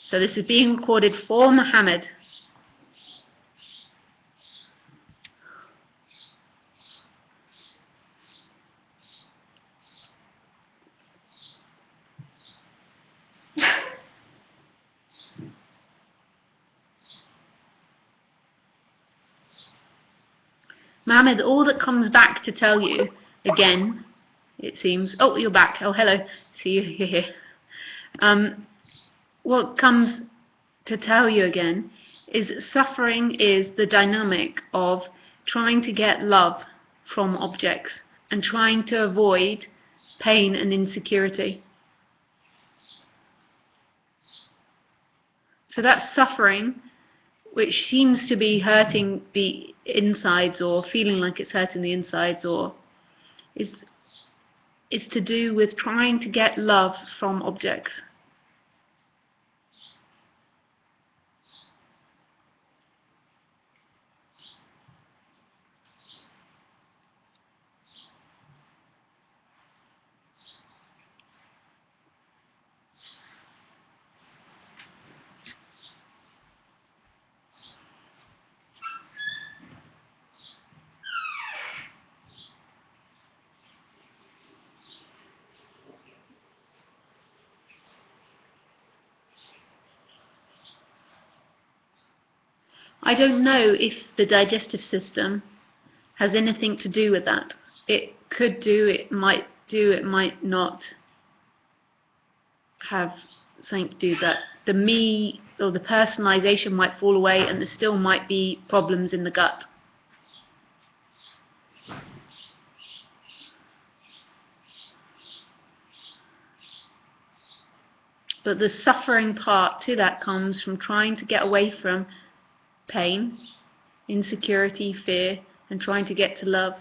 So this is being recorded for Muhammad. Muhammad, all that comes back to tell you, again, it seems... Oh, you're back. Oh, hello. See you here. What comes to tell you again is suffering is the dynamic of trying to get love from objects and trying to avoid pain and insecurity. So that's suffering, which seems to be hurting the insides or feeling like it's hurting the insides, or is to do with trying to get love from objects. I don't know if the digestive system has anything to do with that. It could do, it might not have something to do with that. The me or the personalization might fall away and there still might be problems in the gut. But the suffering part to that comes from trying to get away from pain, insecurity, fear, and trying to get to love.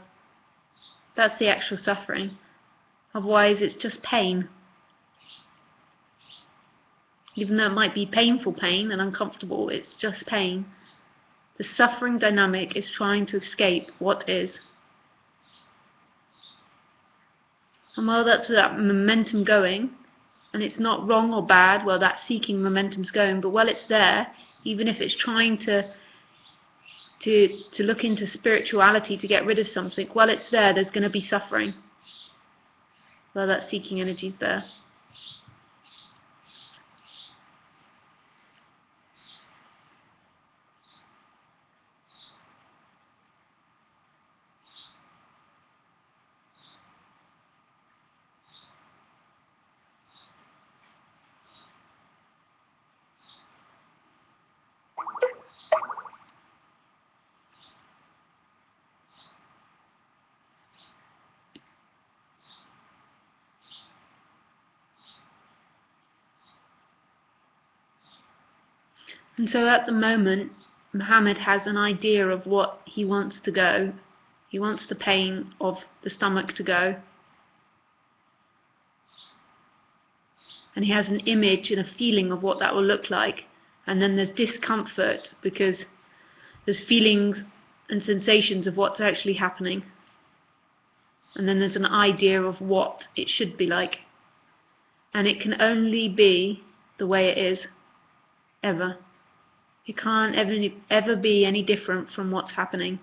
That's the actual suffering. Otherwise it's just pain. Even though it might be painful pain and uncomfortable, it's just pain. The suffering dynamic is trying to escape what is. And while that's that momentum going, and it's not wrong or bad, well, that seeking momentum's going, but while it's there, even if it's trying to look into spirituality to get rid of something, while it's there, there's going to be suffering. While that seeking energy's there. And so at the moment, Muhammad has an idea of what he wants to go. He wants the pain of the stomach to go. And he has an image and a feeling of what that will look like. And then there's discomfort because there's feelings and sensations of what's actually happening. And then there's an idea of what it should be like. And it can only be the way it is, ever. It can't ever be any different from what's happening.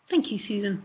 Thank you, Susan.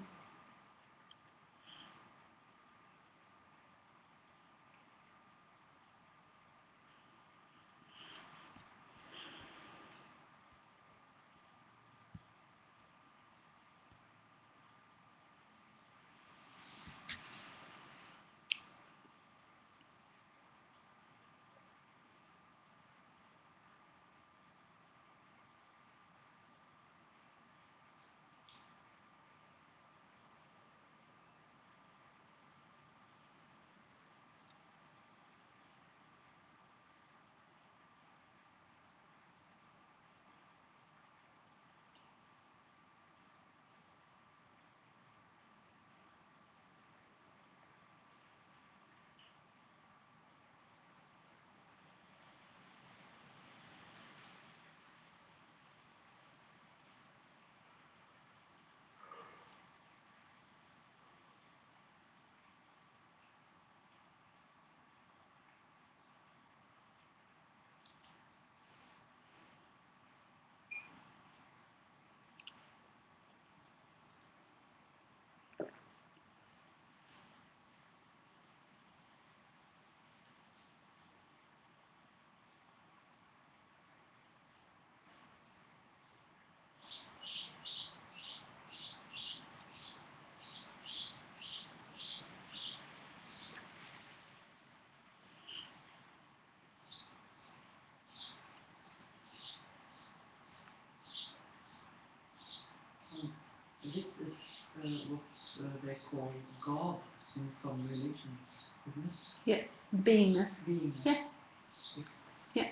This is what they call God in some religions, isn't it? Yeah, beingness. Beingness. Yeah. It's, Yeah.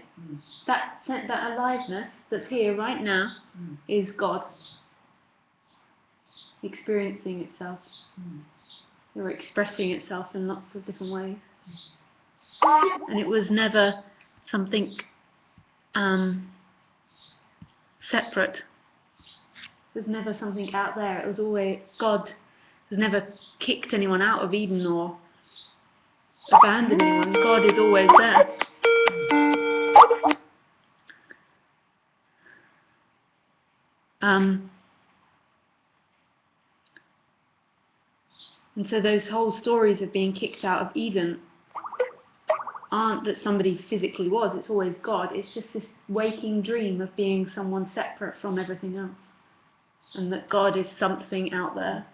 That aliveness that's here right now is God experiencing itself or expressing itself in lots of different ways. And it was never something separate. There's never something out there. It was always God has never kicked anyone out of Eden or abandoned anyone. God is always there. And so those whole stories of being kicked out of Eden aren't that somebody physically was, it's always God. It's just this waking dream of being someone separate from everything else. And that God is something out there.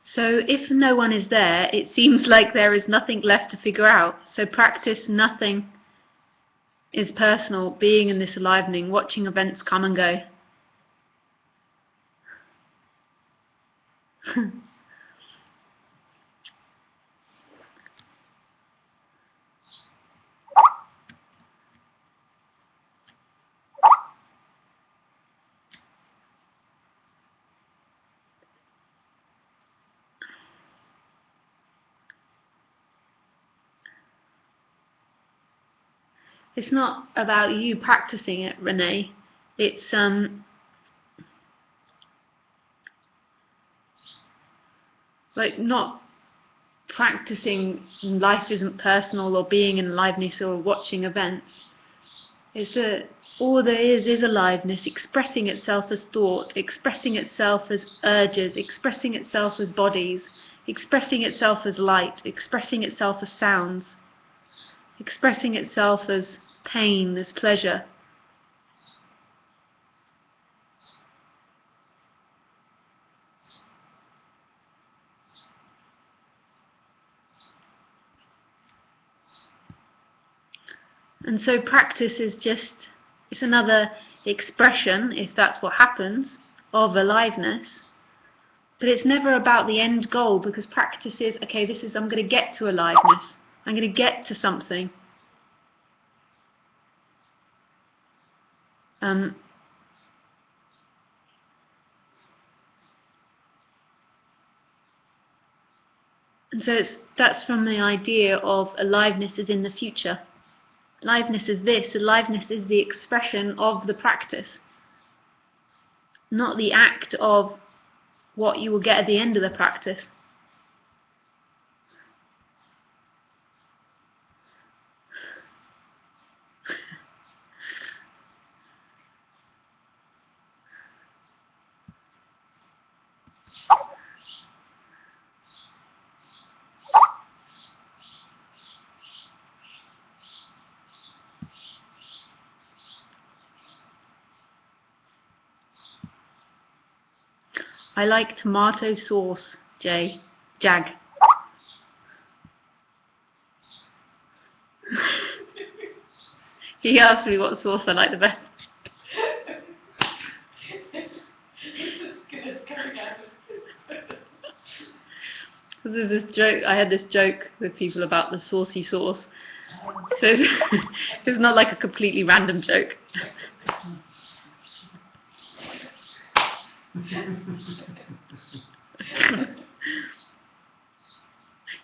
So if no one is there, it seems like there is nothing left to figure out. So practice nothing is personal, being in this alivening, watching events come and go. It's not about you practicing it, Renee. It's like not practicing life isn't personal or being in aliveness or watching events. It's that all there is aliveness expressing itself as thought, expressing itself as urges, expressing itself as bodies, expressing itself as light, expressing itself as sounds, expressing itself as pain, as pleasure. And so practice is just, it's another expression, if that's what happens, of aliveness. But it's never about the end goal, because practice is, okay, I'm going to get to aliveness. I'm going to get to something. And so that's from the idea of aliveness is in the future. Aliveness is this. Aliveness is the expression of the practice, not the act of what you will get at the end of the practice. I like tomato sauce, Jag. He asked me what sauce I like the best. There's this joke. I had this joke with people about the saucy sauce. So it's not like a completely random joke.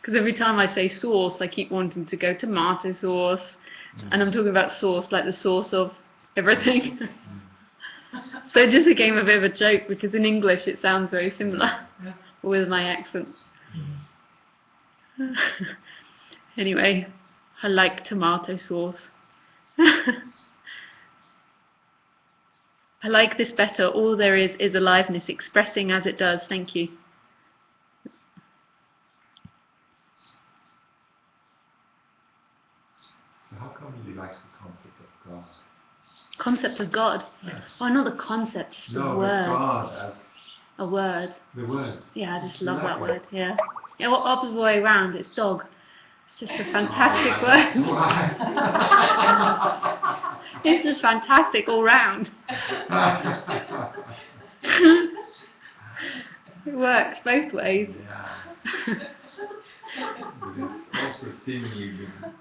Because every time I say sauce, I keep wanting to go tomato sauce, and I'm talking about sauce like the source of everything. So it just became a bit of a joke because in English it sounds very similar with my accent. Anyway, I like tomato sauce. I like this better. All there is aliveness, expressing as it does. Thank you. So how come you like the concept of God? Concept of God? Yes. Oh, not the concept, just the word. God as a word. The word. Yeah, I just love that word. Yeah. Yeah, well, opposite way around, it's dog. It's just a fantastic word. Why? It's just fantastic all round. It works both ways. Yeah. But it's also seemingly been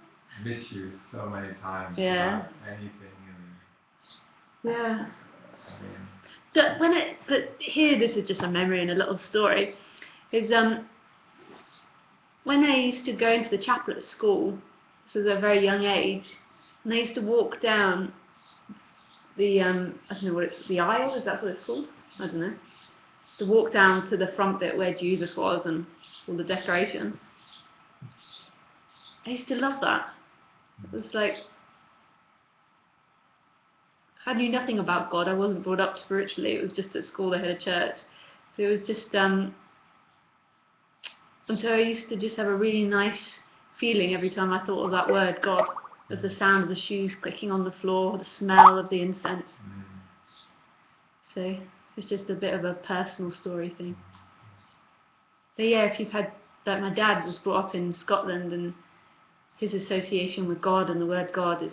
misused so many times about anything. Yeah. I mean, But here, this is just a memory and a little story. Is when I used to go into the chapel at school, this was at a very young age, and I used to walk down the I don't know what it's, the aisle, is that what it's called? I don't know. To walk down to the front bit where Jesus was and all the decoration. I used to love that. It was like, I knew nothing about God. I wasn't brought up spiritually. It was just at school they had a church. But it was just and so I used to just have a really nice feeling every time I thought of that word, God. There's the sound of the shoes clicking on the floor, the smell of the incense. So it's just a bit of a personal story thing. But yeah, if you've had, like my dad was brought up in Scotland, and his association with God and the word God is,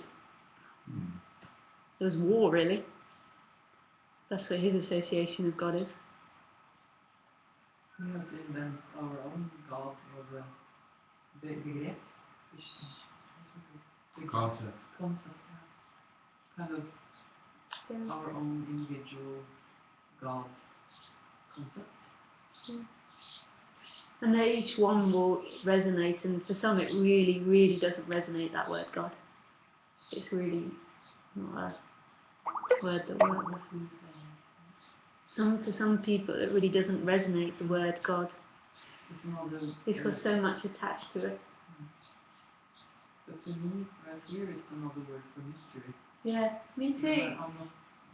it was war really. That's what his association with God is. We have to invent our own God or the begrep. The concept. Concept, yeah. Kind of our own individual God concept. Yeah. And then each one will resonate, and for some it really, really doesn't resonate, that word God. It's really not a word that works. For some people it really doesn't resonate, the word God. It's got so much attached to it. But to me, right here, it's another word for mystery. Yeah, me too. I'm not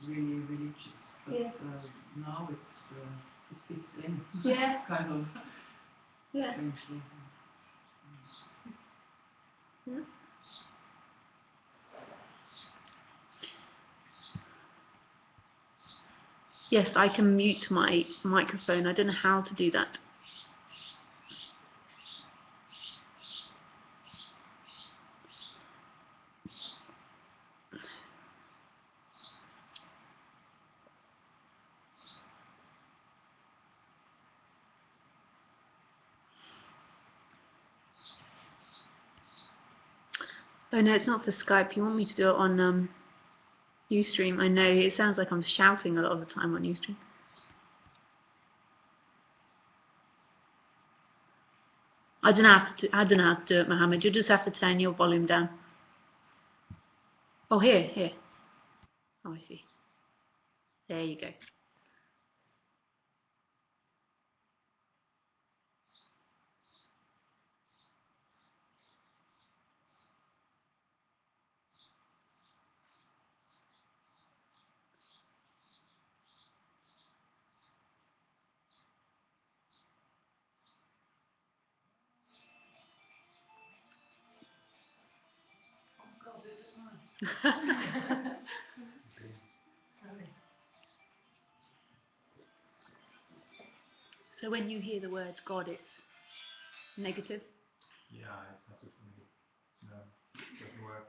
really religious, but now it fits in. Yeah. Kind of. Yeah. Strangely. Yeah. Yes, I can mute my microphone. I don't know how to do that. Oh no, it's not for Skype. You want me to do it on Ustream? I know it sounds like I'm shouting a lot of the time on Ustream. I don't know how to do it, Mohammed. You just have to turn your volume down. Oh, here. Oh, I see. There you go. So when you hear the word God, it's negative? Yeah, it's not good for me. No, it doesn't work.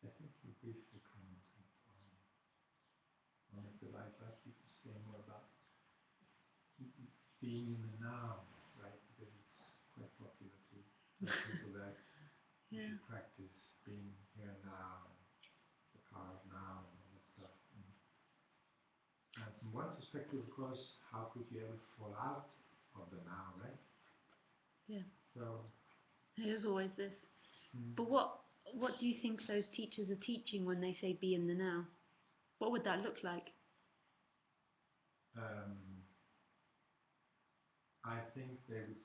I think you briefly commented on it, but I'd like you to say more about being in the now, right? Because it's quite popular to tell people that you should practice being here and now, and the power of now, and all that stuff. And from one perspective, of course, how could you ever fall out of the now, right? Yeah. So There's always this But what do you think those teachers are teaching when they say be in the now? What would that look like? I think they would,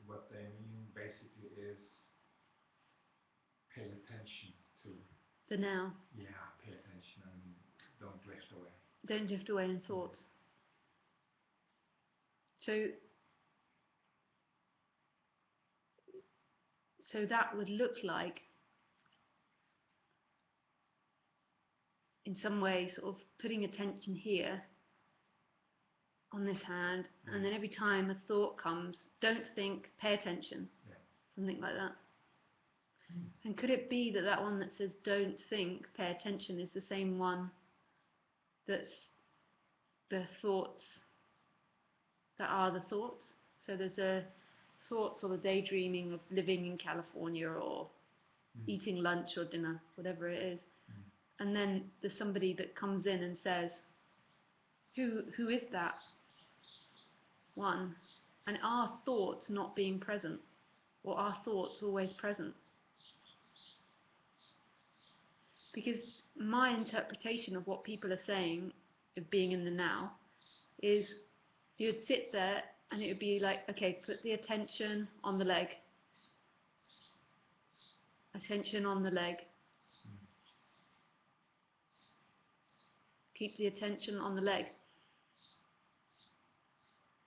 what they mean basically is pay attention to. The now. Yeah, pay attention and don't drift away. Don't drift away in thoughts. So that would look like, in some way, sort of putting attention here on this hand, and then every time a thought comes, don't think, pay attention. Yeah. Something like that. And could it be that that one that says don't think, pay attention is the same one that's the thoughts that are the thoughts? So there's a thoughts or the daydreaming of living in California or eating lunch or dinner, whatever it is. And then there's somebody that comes in and says, who is that one? And are thoughts not being present? Or are thoughts always present? Because my interpretation of what people are saying of being in the now is you'd sit there and it would be like, okay, put the attention on the leg. Attention on the leg. Keep the attention on the leg.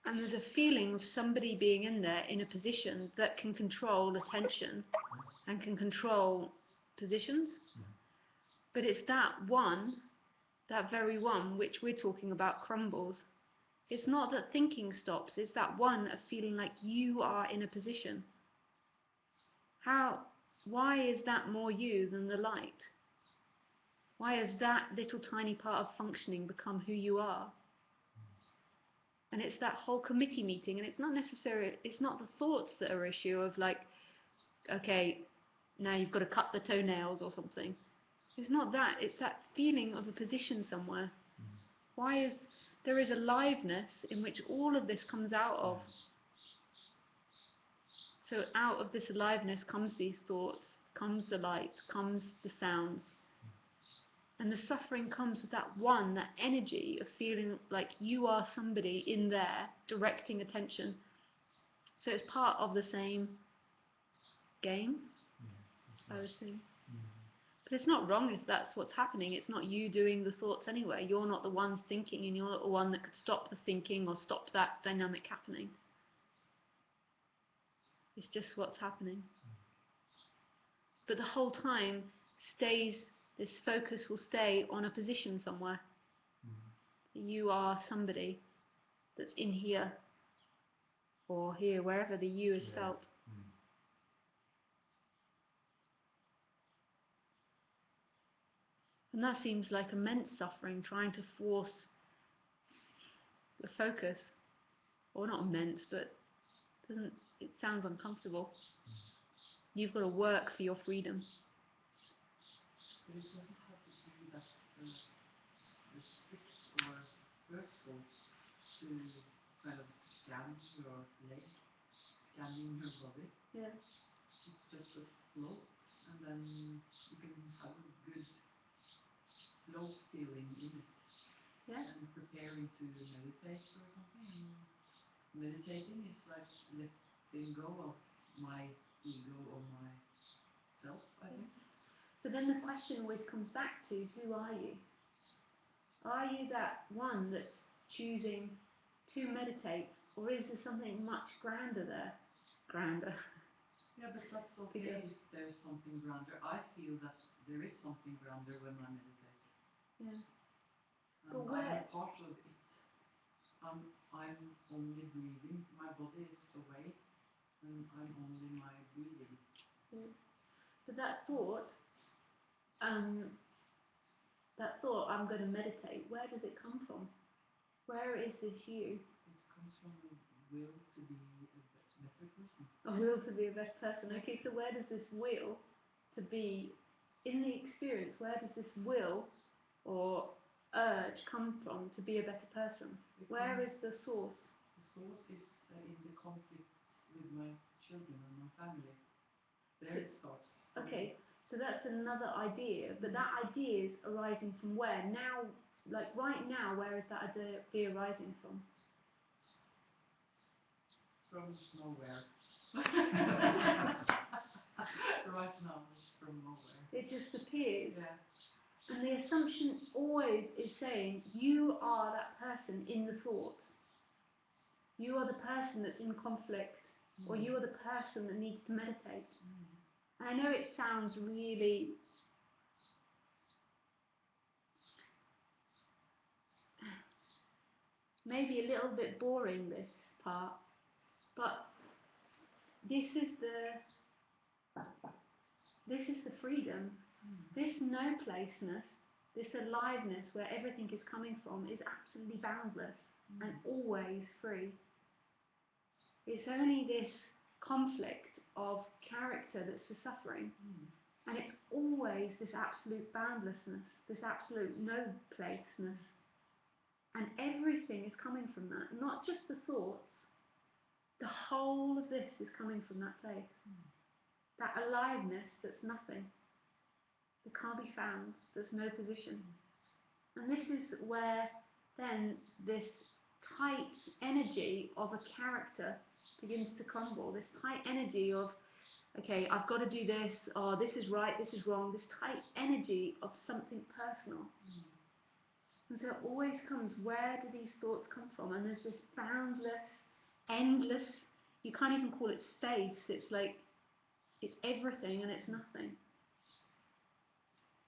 And there's a feeling of somebody being in there in a position that can control attention and can control positions. But it's that one, that very one, which we're talking about crumbles. It's not that thinking stops, it's that one of feeling like you are in a position. Why is that more you than the light? Why has that little tiny part of functioning become who you are? And it's that whole committee meeting, and it's not the thoughts that are issue of like, okay, now you've got to cut the toenails or something. It's not that, it's that feeling of a position somewhere. There is aliveness in which all of this comes out of. So out of this aliveness comes these thoughts, comes the light, comes the sounds. And the suffering comes with that one, that energy of feeling like you are somebody in there directing attention. So it's part of the same game, I would say. But it's not wrong if that's what's happening. It's not you doing the thoughts anyway. You're not the one thinking, and you're not the one that could stop the thinking or stop that dynamic happening. It's just what's happening. But the whole time this focus will stay on a position somewhere. You are somebody that's in here or here, wherever the you is felt. And that seems like immense suffering, trying to force the focus. Or not immense, but it sounds uncomfortable. You've got to work for your freedom. But it doesn't have to be that strict or hurtful to kind of scan your leg, scanning your body. Yeah. It's just a float, and then you can have a good float feeling in it. Yeah. And preparing to meditate or something. And meditating is like letting go of my ego or myself, I think. But then the question always comes back to, who are you? Are you that one that's choosing to meditate, or is there something much grander there? Grander. Yeah, but that's okay if there's something grander. I feel that there is something grander when I meditate. Yeah. But I'm a part of it. I'm only breathing. My body is away, and I'm only my breathing. Yeah. But that thought, I'm going to meditate, where does it come from? Where is this you? It comes from a will to be a better person. A will to be a better person. Okay, so where does this will to be, in the experience, where does this will or urge come from to be a better person? Where is the source? The source is in the conflicts with my children and my family. There it starts. Okay, so that's another idea, but that idea is arising from where? Now, like right now, where is that idea arising from? From nowhere. Right now, it's from nowhere. It just appears. Yeah. And the assumption always is saying, you are that person in the thought. You are the person that's in conflict, or you are the person that needs to meditate. And I know it sounds really maybe a little bit boring, this part, but this is the freedom. This no-placeness, this aliveness where everything is coming from is absolutely boundless and always free. It's only this conflict of character that's for suffering. And it's always this absolute boundlessness, this absolute no-placeness. And everything is coming from that, not just the thoughts. The whole of this is coming from that place. That aliveness that's nothing, that can't be found, there's no position. And this is where then this tight energy of a character begins to crumble, this tight energy of, okay, I've got to do this, or this is right, this is wrong, this tight energy of something personal. And so it always comes, where do these thoughts come from? And there's this boundless, endless, you can't even call it space, it's like, it's everything and it's nothing.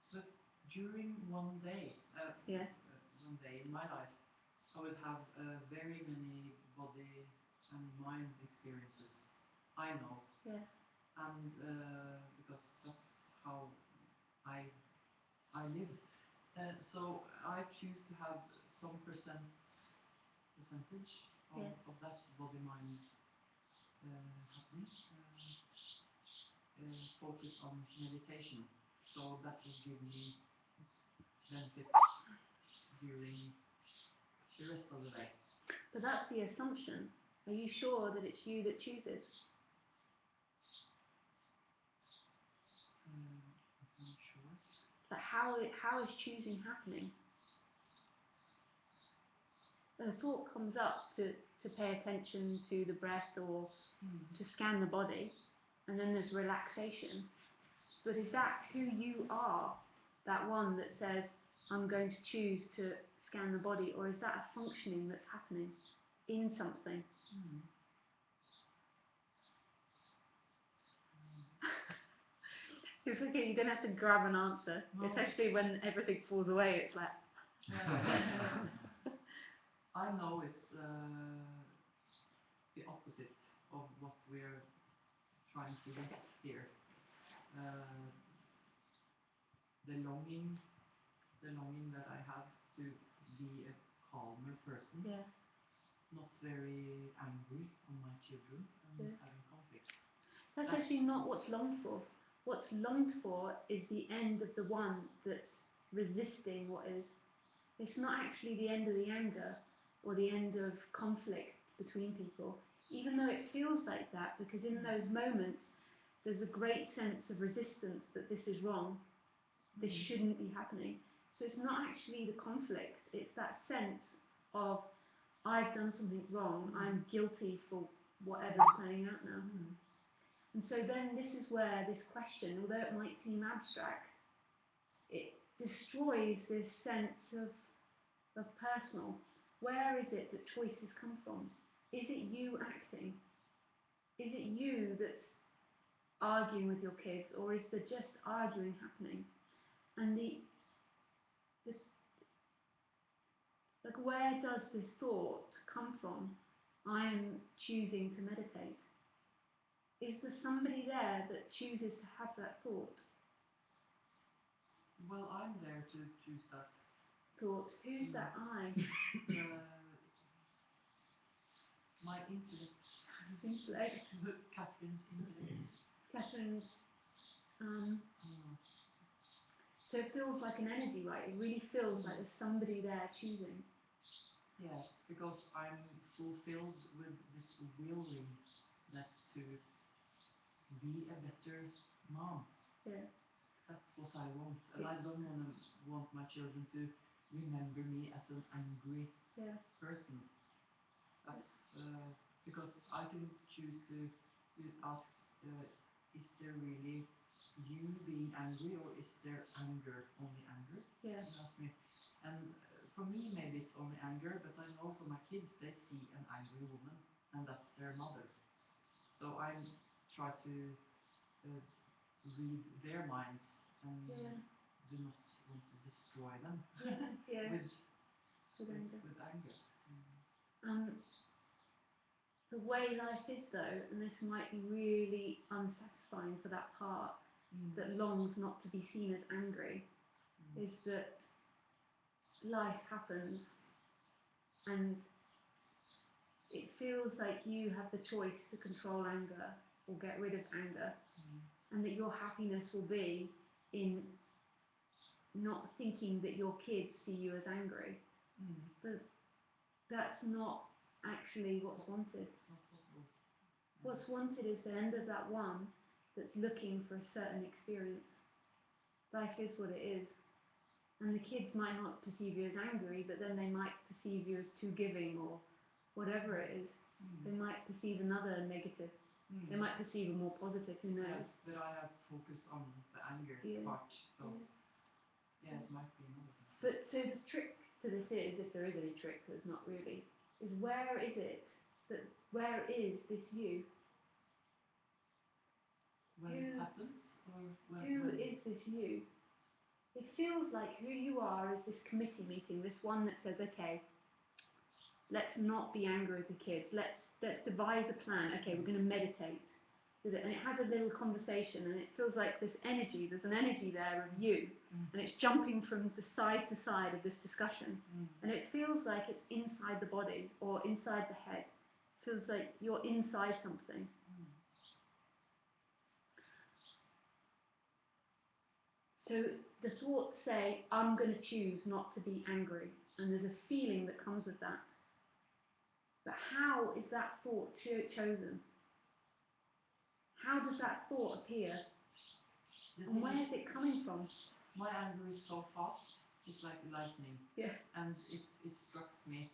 But during one day in my life, I would have very many body and mind experiences. I know. Yeah. And because that's how I live. So I choose to have some percentage of that body mind happening. Focus on meditation. So that will give me benefits during the rest of the day. But that's the assumption. Are you sure that it's you that chooses? I'm not sure. But how is choosing happening? A thought comes up to pay attention to the breath or to scan the body, and then there's relaxation. But is that who you are? That one that says, I'm going to choose to scan the body, or is that a functioning that's happening in something? It's okay, you don't have to grab an answer, especially when everything falls away, it's like... I know it's the opposite of what we're trying to get here. The longing that I have to be a calmer person, not very angry on my children and having conflicts. That's actually not what's longed for. What's longed for is the end of the one that's resisting what is. It's not actually the end of the anger or the end of conflict between people, even though it feels like that, because in those moments there's a great sense of resistance that this is wrong, this shouldn't be happening. So it's not actually the conflict, it's that sense of, I've done something wrong, I'm guilty for whatever's playing out now. And so then this is where this question, although it might seem abstract, it destroys this sense of personal. Where is it that choices come from? Is it you acting? Is it you that's arguing with your kids, or is there just arguing happening? And like, where does this thought come from? I am choosing to meditate. Is there somebody there that chooses to have that thought? Well, I'm there to choose that Thought. Who's that I? My intellect. Intellect. Catherine's intellect. Catherine's. So it feels like an energy, right? It really feels like there's somebody there choosing. Yes, because I'm fulfilled with this willingness to be a better mom. Yeah. That's what I want, and I don't want my children to remember me as an angry person. That's because I can choose to ask, is there really you being angry, or is there anger, only anger? Yeah. You ask me, and for me maybe it's only anger, but I know for my kids they see an angry woman, and that's their mother. So I try to read their minds and do not want to destroy them with anger. With anger. The way life is though, and this might be really unsatisfying for that part that longs not to be seen as angry, is that life happens and it feels like you have the choice to control anger or get rid of anger, and that your happiness will be in not thinking that your kids see you as angry. But that's not actually what's wanted. It's not possible. What's wanted is the end of that one that's looking for a certain experience. Life is what it is. And the kids might not perceive you as angry, but then they might perceive you as too giving or whatever it is. They might perceive another negative. They might perceive a more positive, who knows? Yes, but I have focused on the anger part, so it might be another thing. But so the trick to this is, if there is any trick, there's not really, is where is this you? When it happens, or when... Who is this you? It feels like who you are is this committee meeting, this one that says, okay, let's not be angry with the kids, let's devise a plan, okay, we're going to meditate. And it has a little conversation, and it feels like there's an energy there of you, and it's jumping from the side to side of this discussion, and it feels like it's inside the body, or inside the head. It feels like you're inside something. So the thoughts say, I'm going to choose not to be angry, and there's a feeling that comes with that. But how is that thought chosen? How does that thought appear? And where is it coming from? My anger is so fast, it's like lightning. Yeah. And it strikes me.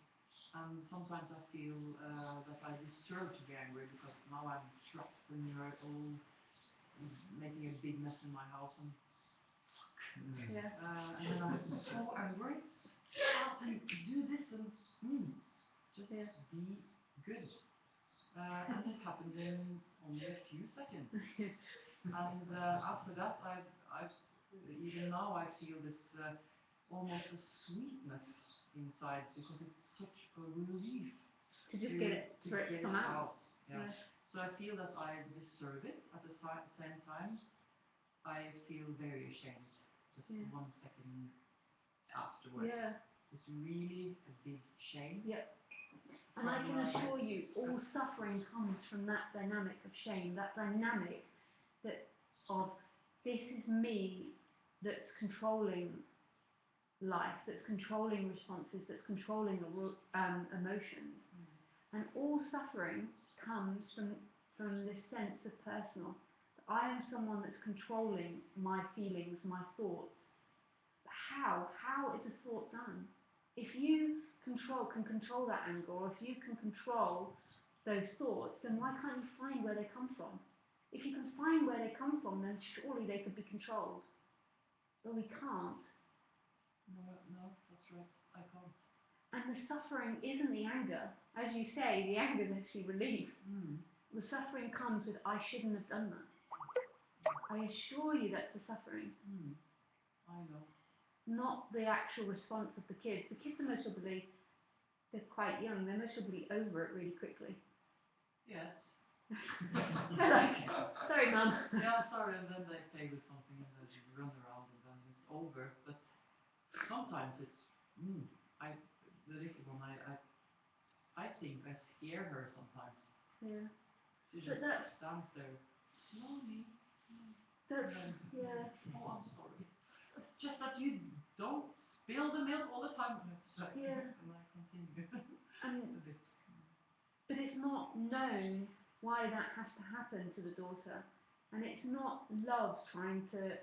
And sometimes I feel that I deserve to be angry because now I'm trapped and you're all making a big mess in my house and and then I'm so angry. How can you do this and just be good? And it happens in only a few seconds. And after that, I even now I feel this almost a sweetness inside, because it's such a relief to just get it to come out. Yeah. So I feel that I deserve it. At the same time, I feel very ashamed. Just 1 second afterwards. Yeah. It's really a big shame. Yep. And I can assure you, all suffering comes from that dynamic of shame, that dynamic of this is me that's controlling life, that's controlling responses, that's controlling emotions. And all suffering comes from this sense of personal. I am someone that's controlling my feelings, my thoughts. But how? How is a thought done? If you can control that anger, or if you can control those thoughts, then why can't you find where they come from? If you can find where they come from, then surely they could be controlled. But we can't. No, that's right. I can't. And the suffering isn't the anger. As you say, the anger is actually relief. The suffering comes with, I shouldn't have done that. I assure you that's the suffering. I know. Not the actual response of the kids. The kids are most probably, they're quite young, they're most probably over it really quickly. Yes. They're like, sorry mum. Yeah, sorry, and then they play with something and then they run around and then it's over. But sometimes it's, the little one, I think I scare her sometimes. Yeah. She just stands there. Mommy. That's, Oh, I'm sorry. It's just that you don't spill the milk all the time. Yeah. And I continue. But it's not known why that has to happen to the daughter. And it's not love trying to,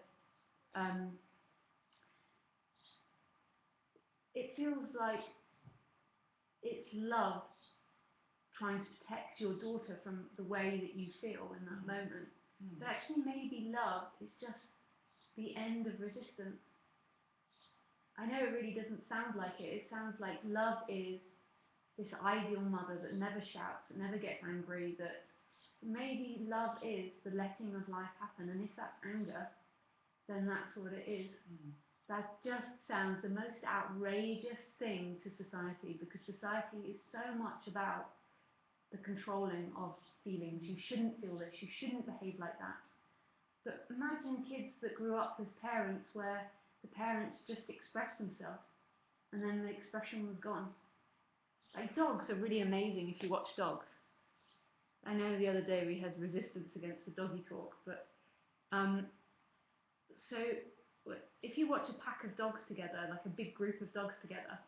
it feels like it's love trying to protect your daughter from the way that you feel in that moment. But actually maybe love is just the end of resistance. I know it really doesn't sound like it. It sounds like love is this ideal mother that never shouts, that never gets angry, that maybe love is the letting of life happen. And if that's anger, then that's what it is. That just sounds the most outrageous thing to society, because society is so much about the controlling of feelings. You shouldn't feel this, you shouldn't behave like that. But imagine kids that grew up with parents where the parents just expressed themselves and then the expression was gone. Like, dogs are really amazing if you watch dogs. I know the other day we had resistance against the doggy talk, but so if you watch a pack of dogs together, like a big group of dogs together,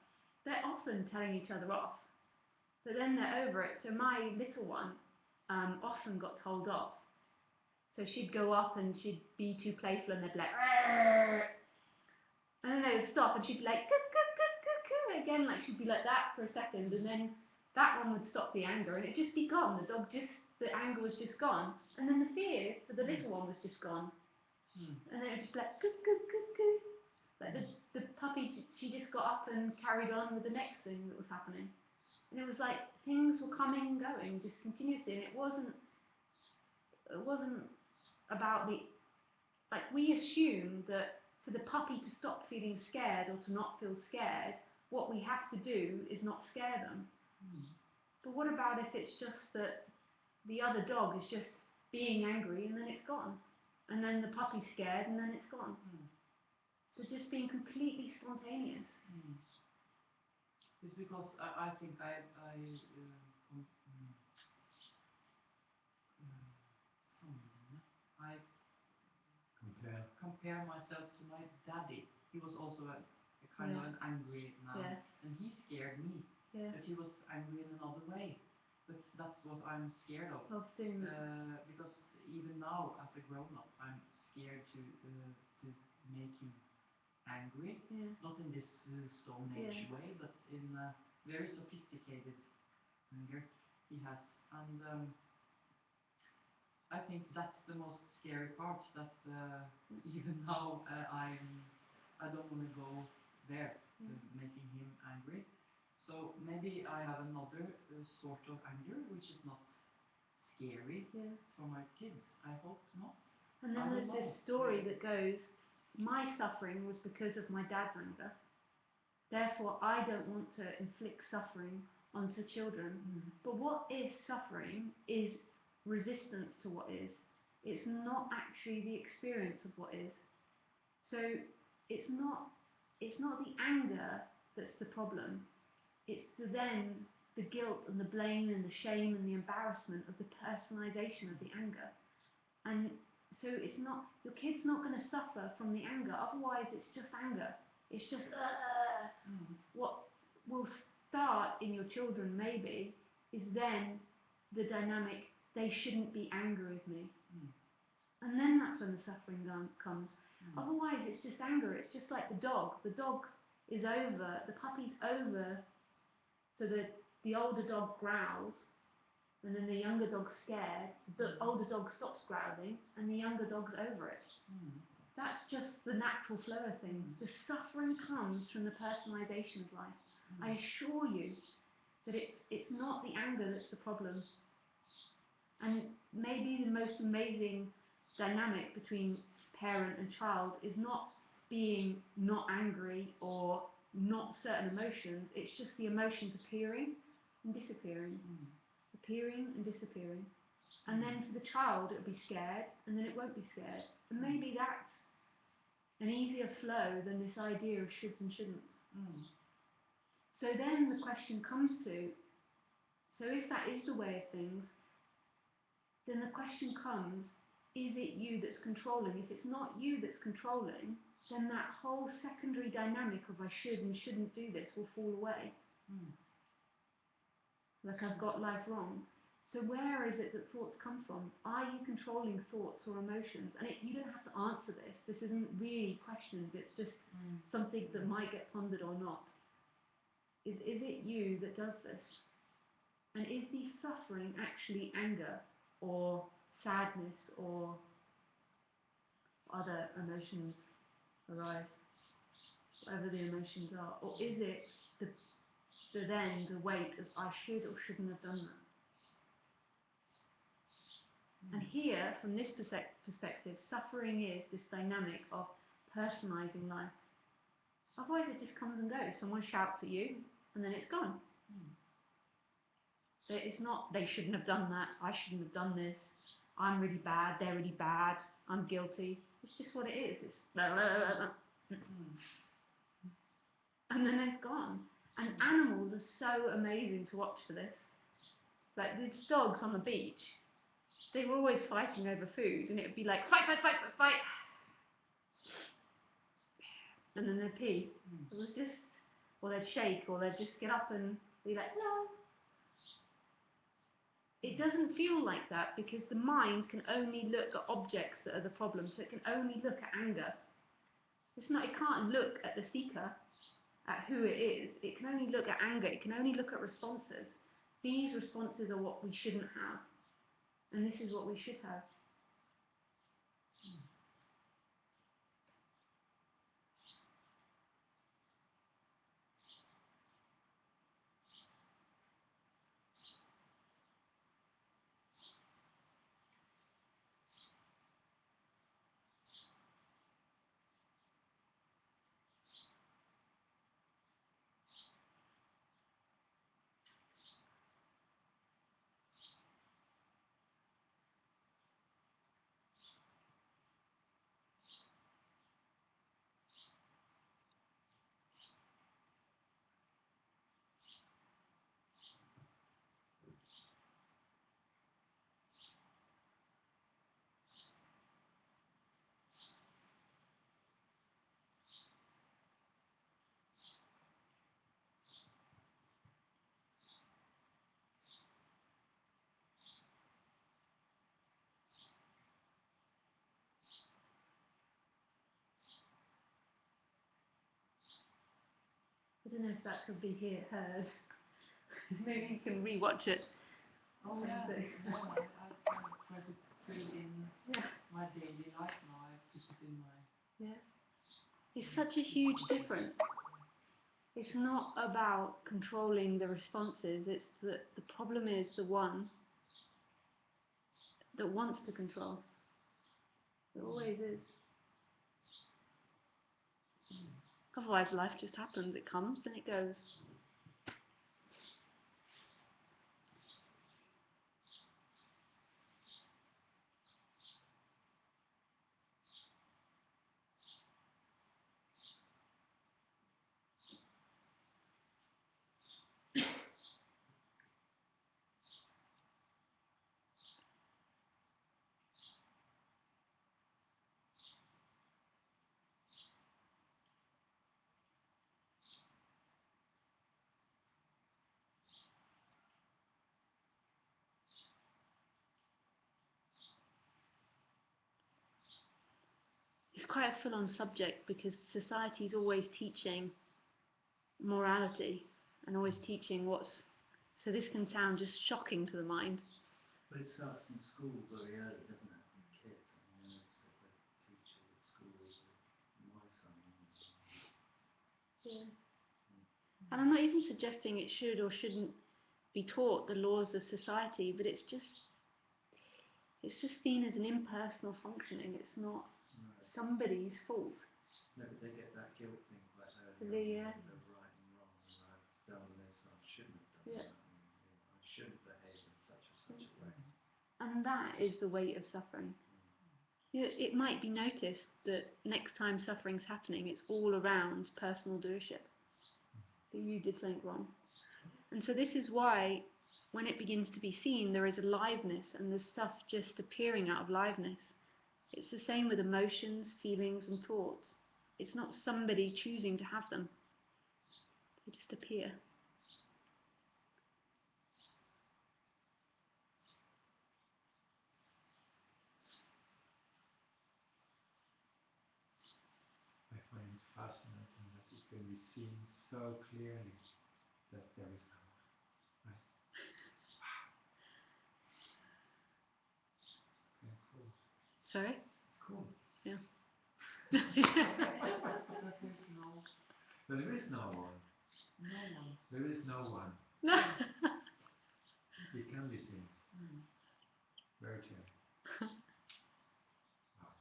they're often telling each other off, but then they're over it. So my little one often got told off. So she'd go up and she'd be too playful and they'd be like, "Arr!" And then they would stop and she'd be like, "Coo, coo, coo, coo, coo," again, like she'd be like that for a second, and then that one would stop the anger and it'd just be gone. The anger was just gone. And then the fear for the little one was just gone. And then it would just be like, coo, coo, coo, coo. Like the puppy, she just got up and carried on with the next thing that was happening. And it was like things were coming and going just continuously, and it wasn't about the, like, we assume that for the puppy to stop feeling scared or to not feel scared, what we have to do is not scare them. But what about if it's just that the other dog is just being angry and then it's gone, and then the puppy's scared and then it's gone? So just being completely spontaneous. It's because I think I compare myself to my daddy. He was also a kind of an angry man, and he scared me. But he was angry in another way. But that's what I'm scared of. Because even now, as a grown-up, I'm scared to make him angry. Not in this Stone Age way, but in a very sophisticated anger he has. And I think that's the most scary part, that even now I don't want to go there, making him angry. So maybe I have another sort of anger, which is not scary for my kids. I hope not. And then there's this story that goes, my suffering was because of my dad's anger. Therefore, I don't want to inflict suffering onto children. But what if suffering is resistance to what is? It's not actually the experience of what is. So it's not the anger that's the problem. It's then the guilt and the blame and the shame and the embarrassment of the personalization of the anger. And so it's not, your kid's not going to suffer from the anger, otherwise it's just anger. It's just, what will start in your children maybe is then the dynamic, they shouldn't be angry with me. And then that's when the suffering comes. Otherwise it's just anger. It's just like the dog. The dog is over, the puppy's over, so that the older dog growls, and then the younger dog's scared, the older dog stops growling, and the younger dog's over it. That's just the natural flow of things. The suffering comes from the personalization of life. I assure you that it's not the anger that's the problem. And maybe the most amazing dynamic between parent and child is not being not angry or not certain emotions. It's just the emotions appearing and disappearing. Appearing and disappearing. And then for the child it'll be scared, and then it won't be scared. And maybe that's an easier flow than this idea of shoulds and shouldn'ts. So then the question comes to, so if that is the way of things, then the question comes, is it you that's controlling? If it's not you that's controlling, then that whole secondary dynamic of I should and shouldn't do this will fall away. Like I've got life wrong. So where is it that thoughts come from? Are you controlling thoughts or emotions? And you don't have to answer this. This isn't really questions. It's just something that might get pondered or not. Is it you that does this? And is the suffering actually anger or sadness or other emotions arise? Whatever the emotions are. Or is it the weight of I should or shouldn't have done that? And here, from this perspective, suffering is this dynamic of personalizing life. Otherwise it just comes and goes. Someone shouts at you, and then it's gone. So it's not, they shouldn't have done that, I shouldn't have done this, I'm really bad, they're really bad, I'm guilty. It's just what it is. It's blah, blah, blah, blah. And then it's gone. And animals are so amazing to watch for this. Like these dogs on the beach, they were always fighting over food, and it would be like, fight, fight, fight, fight, fight. And then they'd pee. It was just, or they'd shake, or they'd just get up and be like, no. It doesn't feel like that because the mind can only look at objects that are the problem, so it can only look at anger. It can't look at the seeker, at who it is. It can only look at anger, it can only look at responses. These responses are what we shouldn't have. And this is what we should have. I don't know if that could be heard. Maybe you can rewatch it. Oh yeah, I try to put it in my daily life now. I put it in my... Yeah. It's such a huge difference. It's not about controlling the responses, it's that the problem is the one that wants to control. It always is. Otherwise life just happens, it comes and it goes. It's quite a full-on subject because society is always teaching morality and always teaching what's... So this can sound just shocking to the mind. But it starts in schools very early, doesn't it? With kids. I mean, it's the teachers at schools with my son. Yeah. And I'm not even suggesting it should or shouldn't be taught the laws of society, but it's just seen as an impersonal functioning. It's not somebody's fault. No, but they get that guilt thing quite early. Yeah. They're right and wrong, and I've done this, and I shouldn't have done that, and I shouldn't behave in such and such a way. And that is the weight of suffering. It might be noticed that next time suffering's happening, it's all around personal doership. That you did something wrong. And so this is why, when it begins to be seen, there is aliveness, and there's stuff just appearing out of liveness. It's the same with emotions, feelings, and thoughts. It's not somebody choosing to have them. They just appear. fascinating that it can be seen so clearly that there is no one. Right? Okay, cool. Sorry? Cool. Yeah. That there's no There is no one. one. There is no one. No. It can be seen. Mm. Very clear. Wow.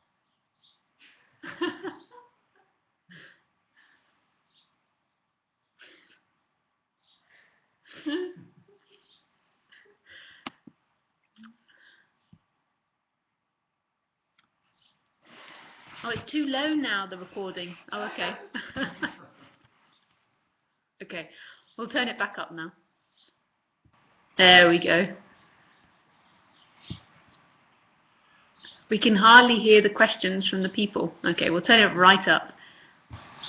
Oh, it's too low now, the recording. Oh, okay. Okay, we'll turn it back up now. There we go. We can hardly hear the questions from the people. Okay, we'll turn it right up.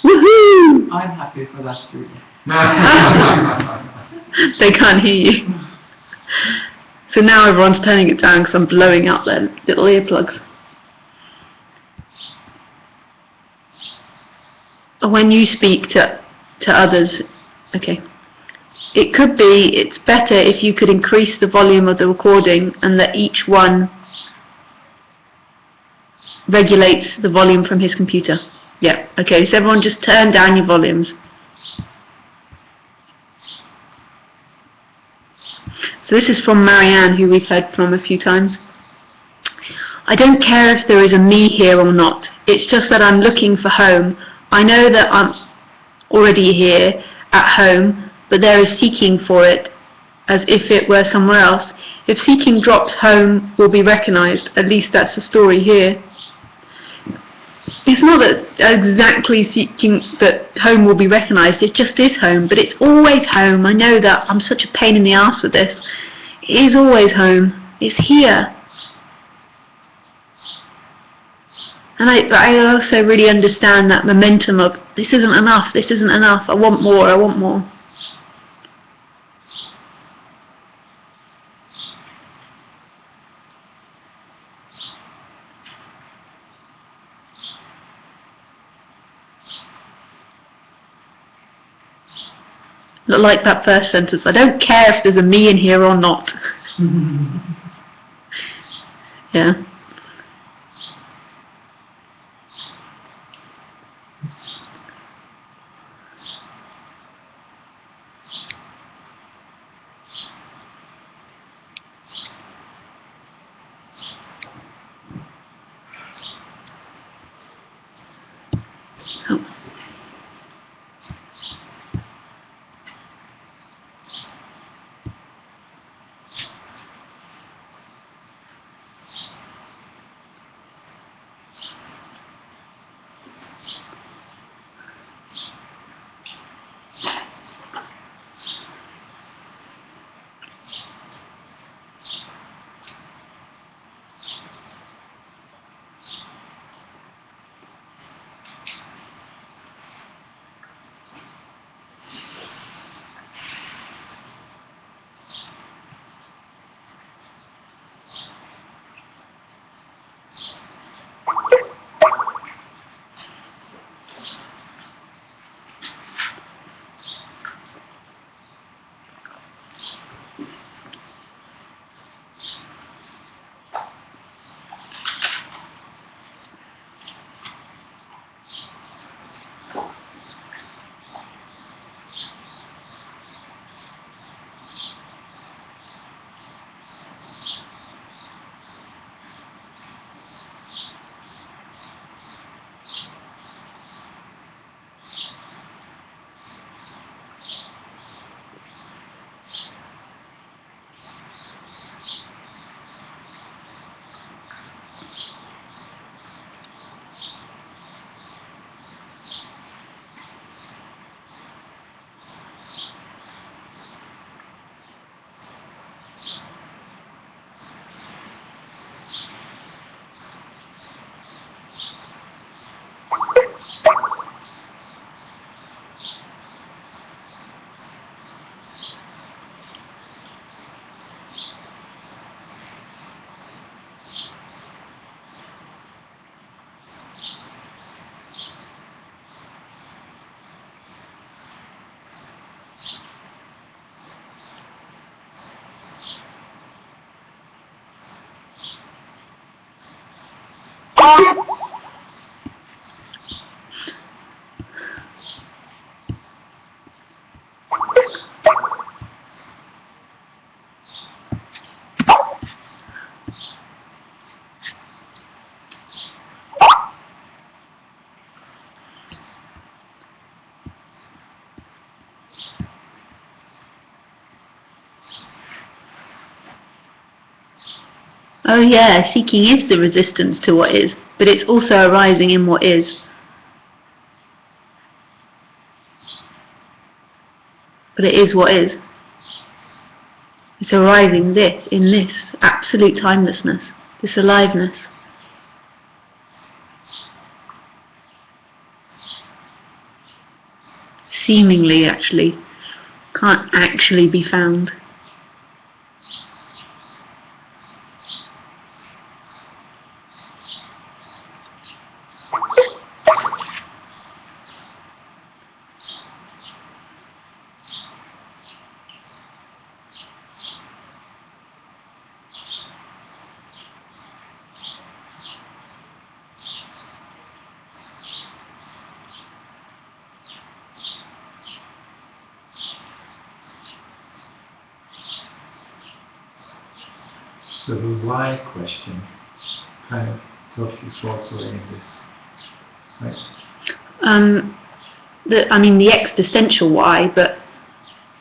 Woohoo! I'm happy for that too. They can't hear you. So now everyone's turning it down because I'm blowing out their little earplugs. When you speak to others, okay. It could be, it's better if you could increase the volume of the recording and that each one regulates the volume from his computer. Yeah, okay, so everyone just turn down your volumes. So this is from Marianne, who we've heard from a few times. I don't care if there is a me here or not. It's just that I'm looking for home. I know that I'm already here, at home, but there is seeking for it, as if it were somewhere else. If seeking drops, home will be recognized. At least that's the story here. It's not that exactly seeking that home will be recognized, it just is home, but it's always home. I know that. I'm such a pain in the ass with this. It is always home. It's here. And I also really understand that momentum of, this isn't enough, I want more, I want more. Like that first sentence, I don't care if there's a me in here or not. Yeah. Oh. Oh yeah, seeking is the resistance to what is, but it's also arising in what is. But it is what is. It's arising in this absolute timelessness, this aliveness. Seemingly, actually, can't actually be found. So the why question kind of talks also in this, right? The existential why, but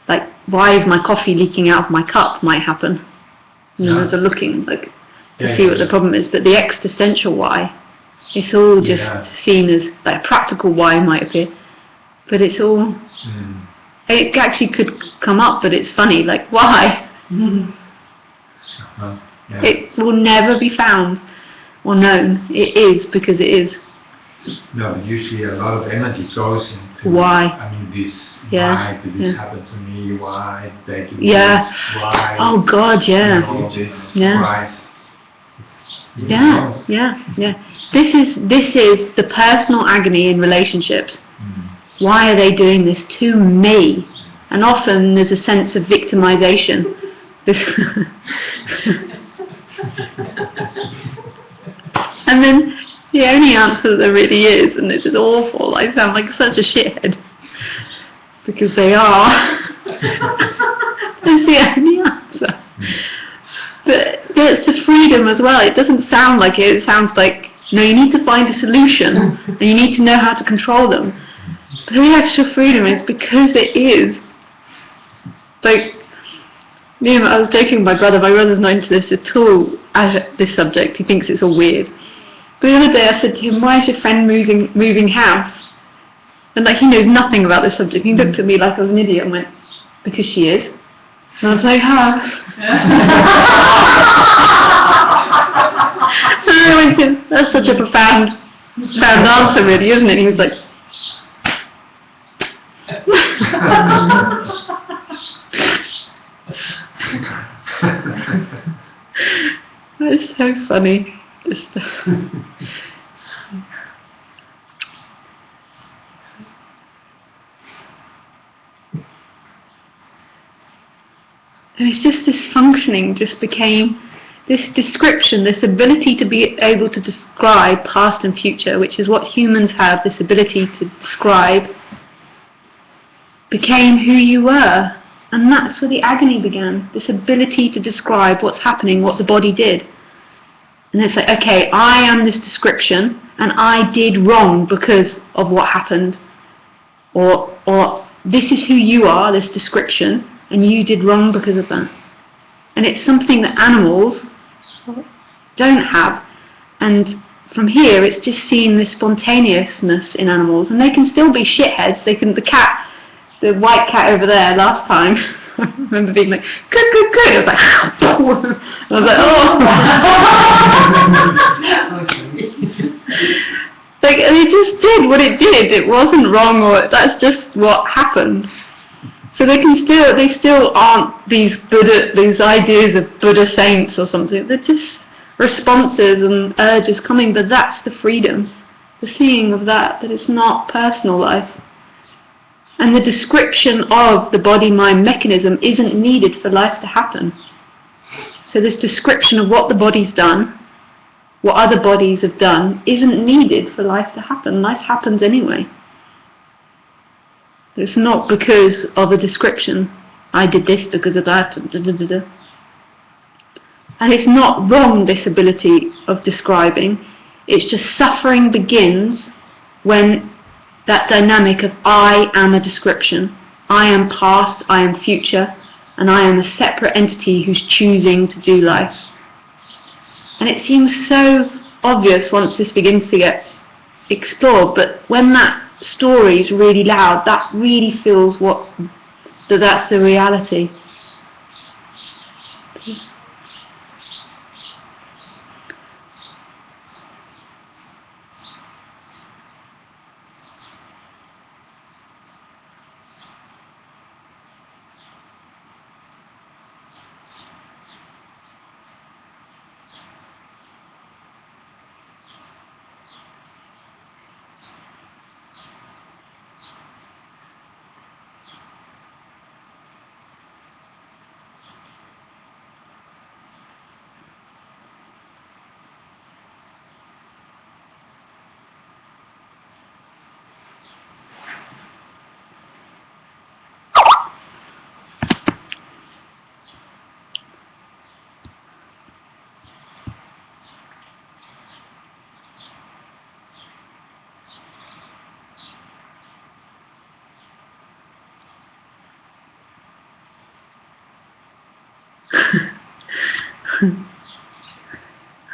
like, why is my coffee leaking out of my cup might happen. And there's a looking, like, to see what the problem is. But the existential why, it's all just seen as, like, a practical why might appear. But it's all, it actually could come up, but it's funny, like, why? It will never be found or known. It is because it is. No, but usually a lot of energy goes into why. I mean, why did this happen to me? Why did they do this? Why? Oh God, yeah. All this. Yeah. This is the personal agony in relationships. Why are they doing this to me? And often there's a sense of victimization. And then the only answer there really is, and this is awful, I sound like such a shithead, because they are. That's the only answer. But it's the freedom as well. It doesn't sound like it. It sounds like, no, you need to find a solution, and you need to know how to control them. But the actual freedom is because it is. Like, I was joking with my brother's not into this at all, this subject. He thinks it's all weird. But the other day I said to him, why is your friend moving house? And like, he knows nothing about this subject. He looked at me like I was an idiot and went, because she is. And I was like, And I went to him, that's such a profound answer really, isn't it? And he was like, That's so funny. And it's just this functioning just became this description, this ability to be able to describe past and future, which is what humans have, this ability to describe, became who you were. And that's where the agony began, this ability to describe what's happening, what the body did. And it's like, okay, I am this description, and I did wrong because of what happened. Or this is who you are, this description, and you did wrong because of that. And it's something that animals don't have. And from here, it's just seeing this spontaneousness in animals, and they can still be shitheads. The white cat over there last time, I remember being like, good. I was like, I was like, Like, and it just did what it did. It wasn't wrong, or that's just what happened. So they still aren't these ideas of Buddha saints or something. They're just responses and urges coming, but that's the freedom. The seeing of that it's not personal life. And the description of the body-mind mechanism isn't needed for life to happen. So this description of what the body's done what other bodies have done isn't needed for life to happen. Life happens anyway. It's not because of a description. I did this because of that. And it's not wrong, this ability of describing. It's just suffering begins when that dynamic of I am a description. I am past, I am future, and I am a separate entity who's choosing to do life. And it seems so obvious once this begins to get explored, but when that story is really loud, that really feels that's the reality.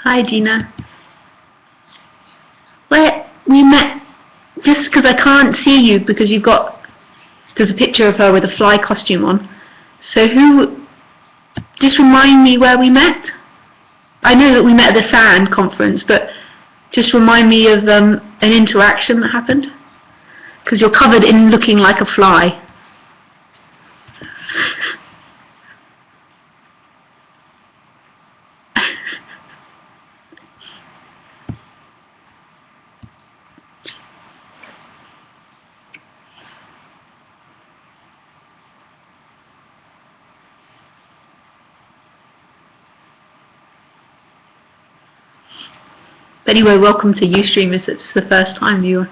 Hi Gina. Where we met, just because I can't see you because there's a picture of her with a fly costume on. So just remind me where we met? I know that we met at the SAN conference, but just remind me of an interaction that happened? Because you're covered in looking like a fly. Anyway, welcome to Ustream. It's the first time you've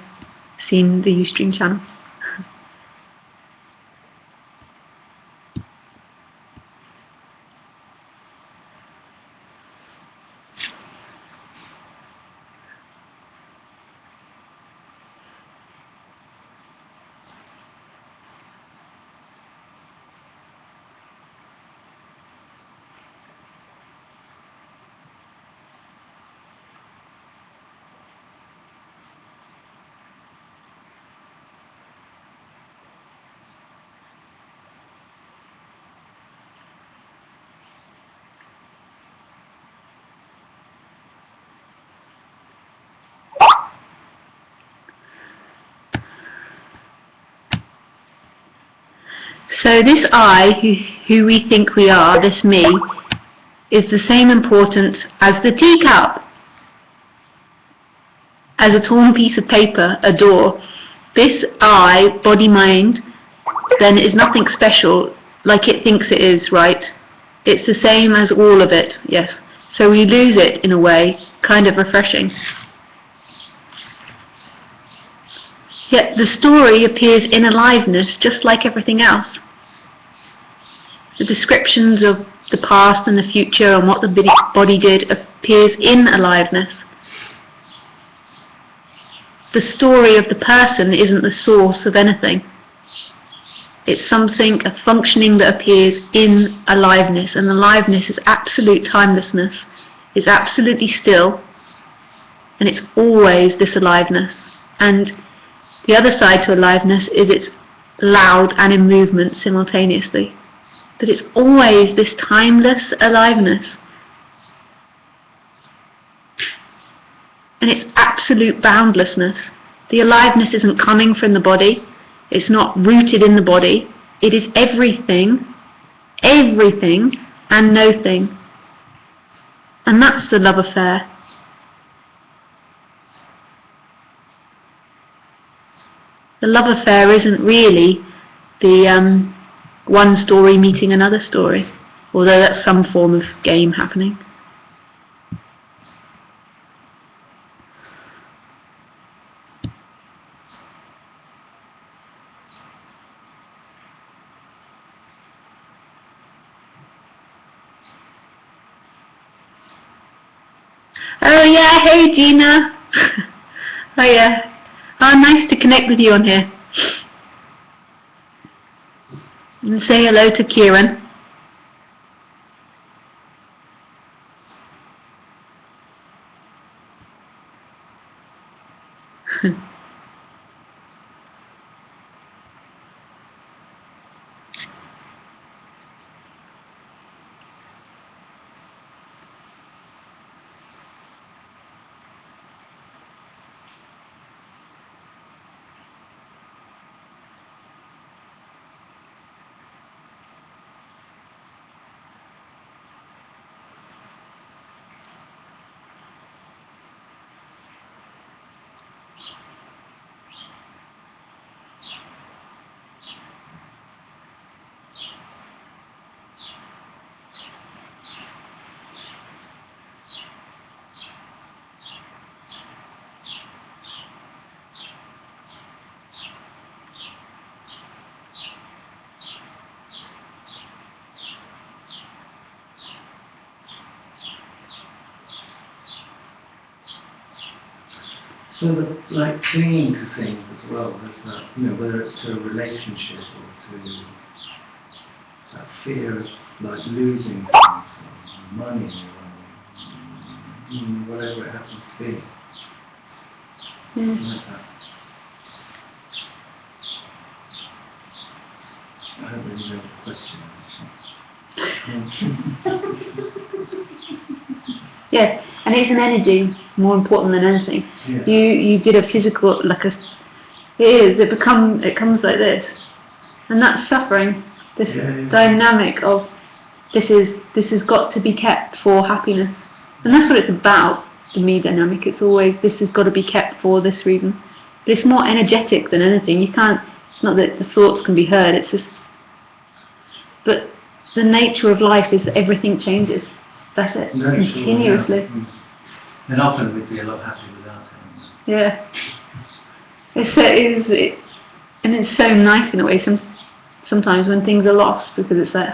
seen the Ustream channel. So this I, who we think we are, this me, is the same importance as the teacup, as a torn piece of paper, a door. This I, body-mind, then is nothing special like it thinks it is, right? It's the same as all of it, yes. So we lose it in a way, kind of refreshing. Yet the story appears in aliveness just like everything else. The descriptions of the past and the future and what the body did appears in aliveness. The story of the person isn't the source of anything. It's something, a functioning that appears in aliveness, and aliveness is absolute timelessness. It's absolutely still, and it's always this aliveness. And the other side to aliveness is it's loud and in movement simultaneously. But it's always this timeless aliveness. And it's absolute boundlessness. The aliveness isn't coming from the body. It's not rooted in the body. It is everything, everything, and no thing. And that's the love affair. The love affair isn't really the one story meeting another story, although that's some form of game happening. Oh yeah, hey Gina. Oh yeah. Oh, nice to connect with you on here. And say hello to Kieran. So like clinging to things as well, there's that, whether it's to a relationship or to that fear of like losing things or money or whatever it happens to be. Like that. I don't really know the question. Yeah, and it's an energy more important than anything. Yeah. You did a physical it comes like this, and that's suffering. This dynamic of this has got to be kept for happiness, and that's what it's about. The me dynamic. It's always this has got to be kept for this reason. But it's more energetic than anything. You can't. It's not that the thoughts can be heard. It's just. But the nature of life is that everything changes. That's it. Continuously. Sure, yeah. And often we'd be a lot happier without it. Yeah. And it's so nice in a way. Sometimes when things are lost, because it's like,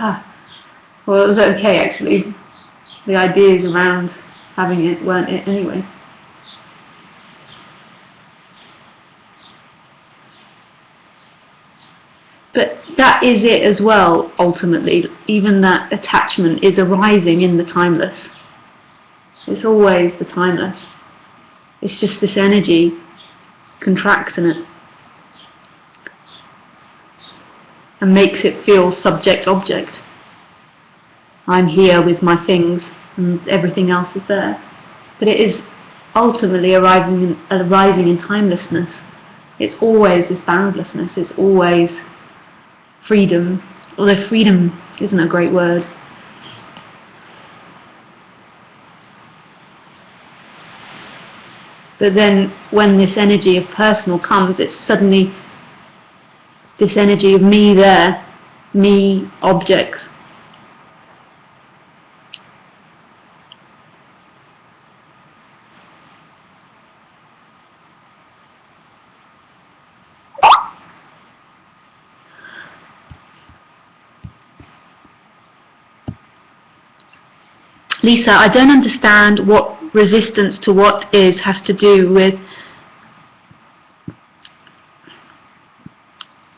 well, it was okay actually. The ideas around having it weren't it anyway. But that is it as well, ultimately. Even that attachment is arising in the timeless. It's always the timeless. It's just this energy contracts in it and makes it feel subject-object. I'm here with my things and everything else is there. But it is ultimately arriving in timelessness. It's always this boundlessness. It's always freedom. Although freedom isn't a great word. But then when this energy of personal comes, it's suddenly this energy of me there, me objects. Lisa, I don't understand what resistance to what is has to do with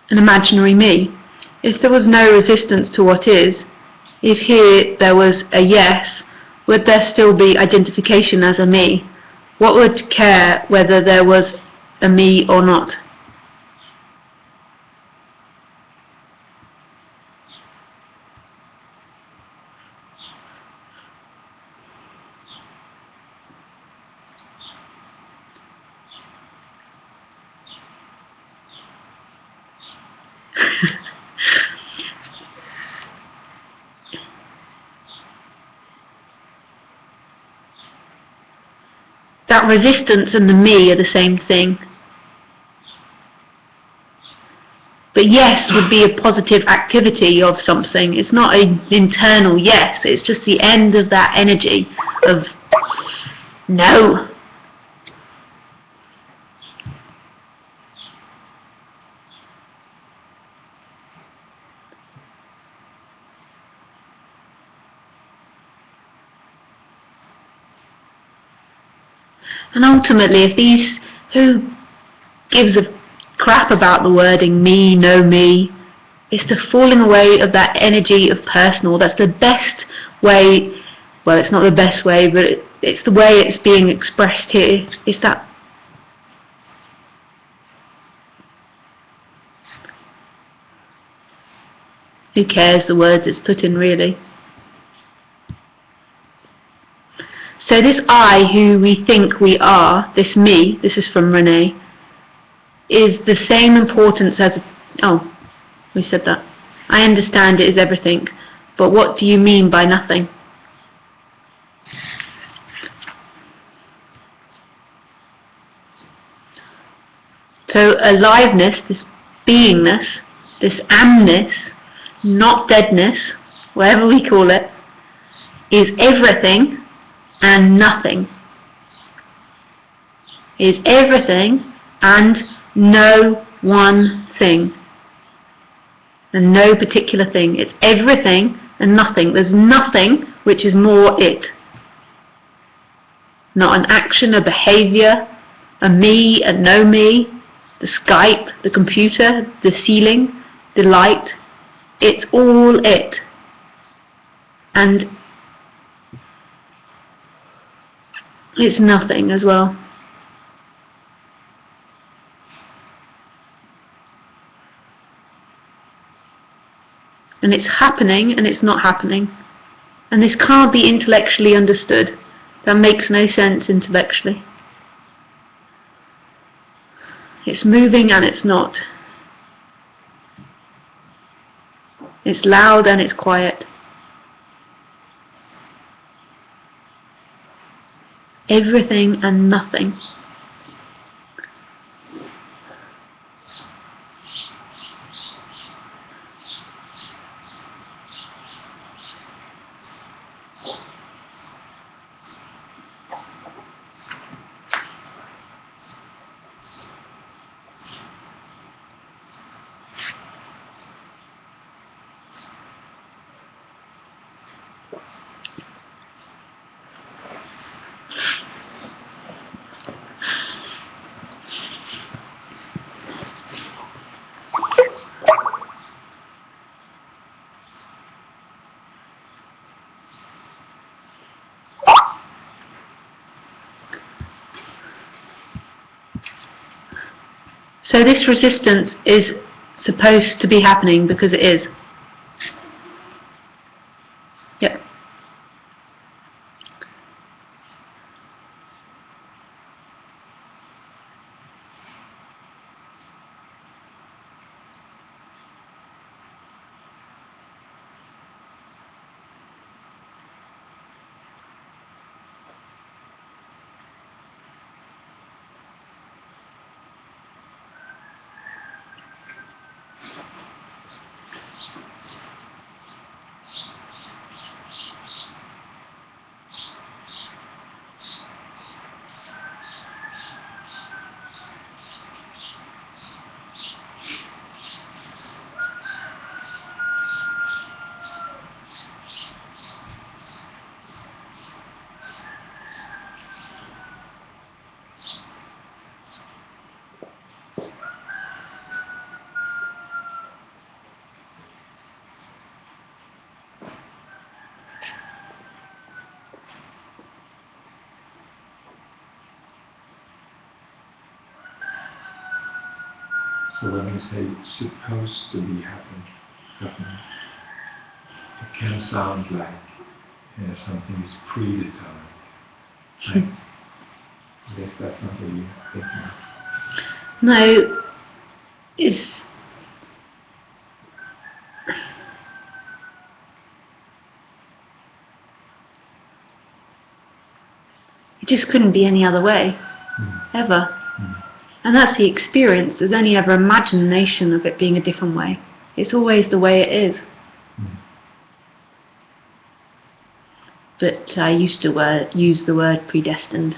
an imaginary me. If there was no resistance to what is, if here there was a yes, would there still be identification as a me? What would care whether there was a me or not? That resistance and the me are the same thing. But yes would be a positive activity of something. It's not an internal yes, it's just the end of that energy of no. And ultimately, if these, who gives a crap about the wording me, no me, it's the falling away of that energy of personal. That's the best way, well, it's not the best way, but it's the way it's being expressed here. It's that who cares the words it's put in, really? So this I who we think we are, this me, this is from Renee, is the same importance as, oh, we said that. I understand it is everything, but what do you mean by nothing? So aliveness, this beingness, this amness, not deadness, whatever we call it, is everything and nothing. Is everything and no one thing. And no particular thing. It's everything and nothing. There's nothing which is more it. Not an action, a behaviour, a me, a no me, the Skype, the computer, the ceiling, the light. It's all it. And it's nothing as well. And it's happening and it's not happening. And this can't be intellectually understood. That makes no sense intellectually. It's moving and it's not. It's loud and it's quiet. Everything and nothing. So this resistance is supposed to be happening because it is. Yep. So when you say supposed to be happening, it can sound like something is predetermined. Right? I guess that's not what you think now. No, it's it just couldn't be any other way, ever. And that's the experience. There's only ever imagination of it being a different way. It's always the way it is. But I used to use the word predestined,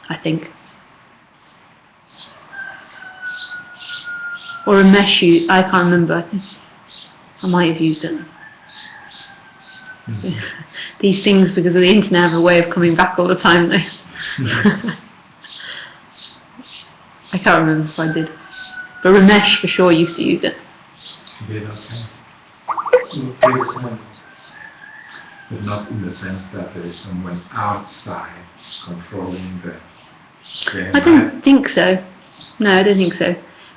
I think. Or a mesh, I can't remember. I might have used it. These things, because of the internet, have a way of coming back all the time though. I can't remember if I did. But Ramesh for sure used to use it. Did okay. Good. But not in the sense that there is someone outside controlling the I don't think so. No, I don't think so.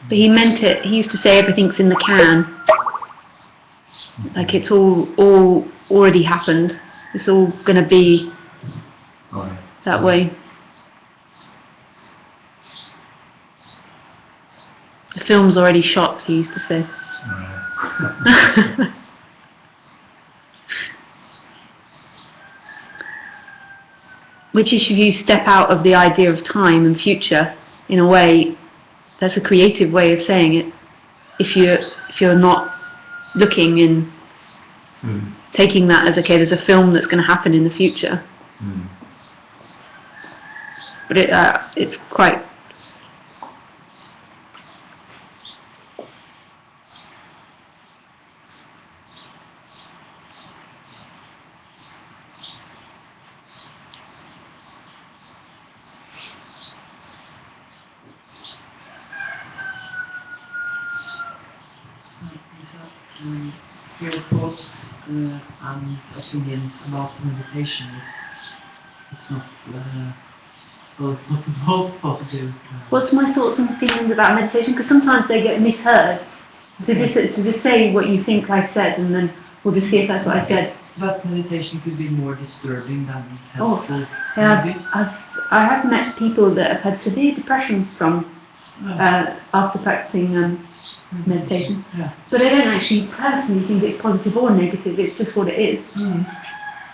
But he meant it. He used to say everything's in the can. Like it's all already happened. It's all going to be that way. The film's already shot, he used to say. Which is if you step out of the idea of time and future, in a way, that's a creative way of saying it. If you're not looking and taking that as, okay, there's a film that's going to happen in the future. But it's quite... Your thoughts and opinions about meditation is not well, it's not the most positive. What's my thoughts and feelings about meditation? Because sometimes they get misheard. So just say what you think I said, and then we'll just see if that's what I said. But meditation could be more disturbing than helpful. Yeah, I have met people that have had severe depression from after practicing meditation. Yeah. But I don't actually personally think it's positive or negative, it's just what it is. And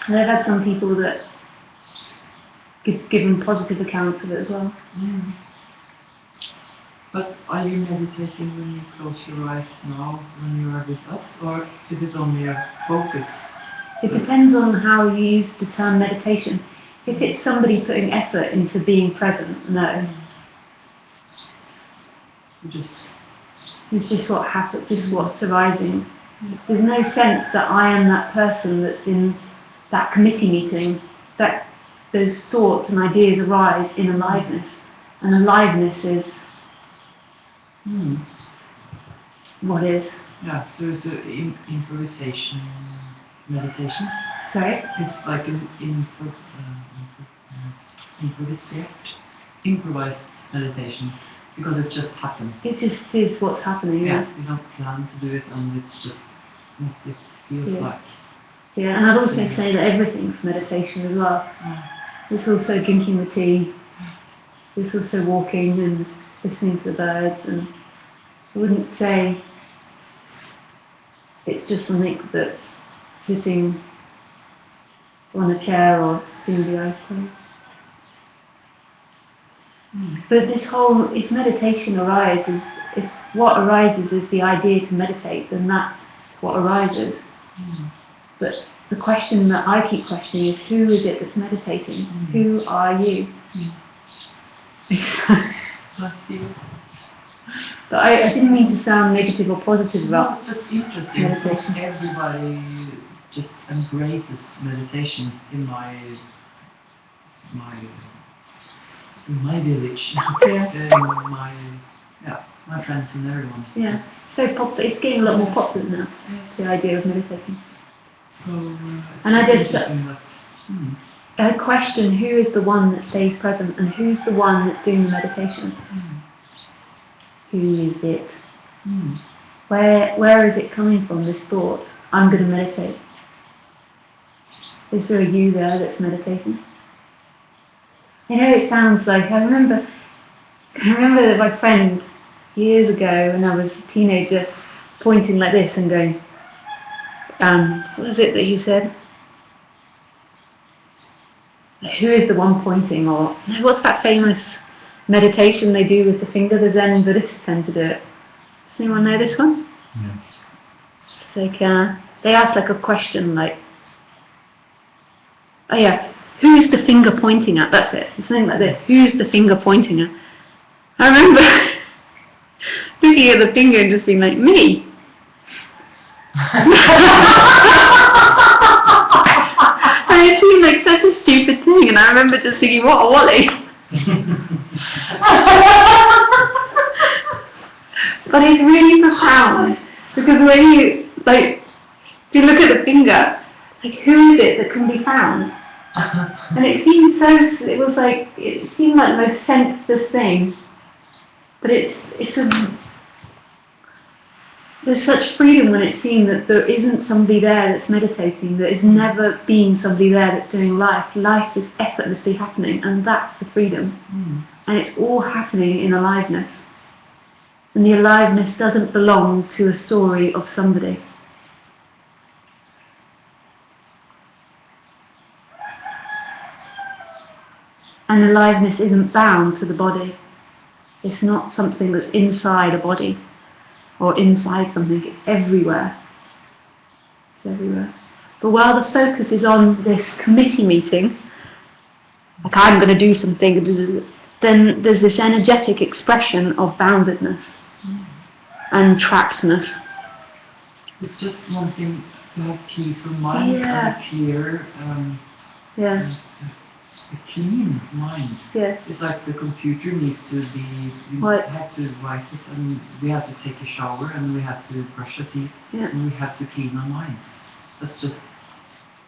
I've had some people that given positive accounts of it as well. But are you meditating when you close your eyes now, when you are with us, or is it only a focus? It depends on how you use the term meditation. If it's somebody putting effort into being present, no. It's just what happens, just what's arising. There's no sense that I am that person that's in that committee meeting, that those thoughts and ideas arise in aliveness. And aliveness is what is. Yeah, so it's an improvisation meditation. Sorry? It's like an improvised meditation. Because it just happens. It just is what's happening. Yeah, you don't plan to do it, and it's just what it feels like. Yeah, and I'd also say that everything's meditation as well. It's also drinking the tea. It's also walking and listening to the birds. And I wouldn't say it's just something that's sitting on a chair or sitting with the eyes closed. But this whole, if meditation arises, if what arises is the idea to meditate, then that's what arises. But the question that I keep questioning is, who is it that's meditating? Who are you? But I didn't mean to sound negative or positive about it's just interesting. meditation. Everybody just embraces meditation in my village, my friends and everyone. Yeah, so it's getting a lot more popular now. It's the idea of meditating. So, and I just I question who is the one that stays present and who's the one that's doing the meditation. Who is it? Where is it coming from? This thought, I'm going to meditate. Is there a you there that's meditating? You know, it sounds like, I remember that my friend years ago when I was a teenager pointing like this and going, what was it that you said? Who is the one pointing? Or what's that famous meditation they do with the finger? The Zen Buddhists tend to do it. Does anyone know this one? Yeah. It's like, they ask like a question like, oh yeah, who's the finger pointing at? That's it. It's something like this. Who's the finger pointing at? I remember looking at the finger and just being like, me. And it seemed like such a stupid thing, and I remember just thinking, what a wally. But it's really profound, because when you, like, if you look at the finger, like, who is it that can be found? And it seemed so, it seemed like the most senseless thing. But there's such freedom when it's seen that there isn't somebody there that's meditating, there is never been somebody there that's doing life. Life is effortlessly happening, and that's the freedom. And it's all happening in aliveness. And the aliveness doesn't belong to a story of somebody. And aliveness isn't bound to the body. It's not something that's inside a body or inside something. It's everywhere. It's everywhere. But while the focus is on this committee meeting, like I'm going to do something, then there's this energetic expression of boundedness and trappedness. It's just wanting to have peace of mind and a clear, a clean mind. Yes. It's like the computer needs to be, have to write it, and we have to take a shower, and we have to brush our teeth, and we have to clean our minds. That's just,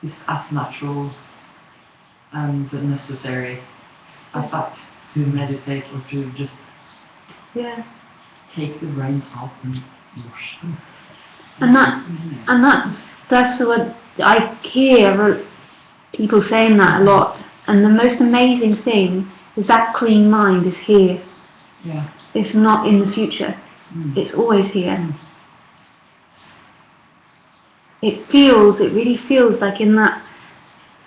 it's as natural and necessary as that, to meditate or to just take the reins out and wash them. And that's what I hear people saying that a lot. And the most amazing thing is that clean mind is here. Yeah. It's not in the future. It's always here. It really feels like in that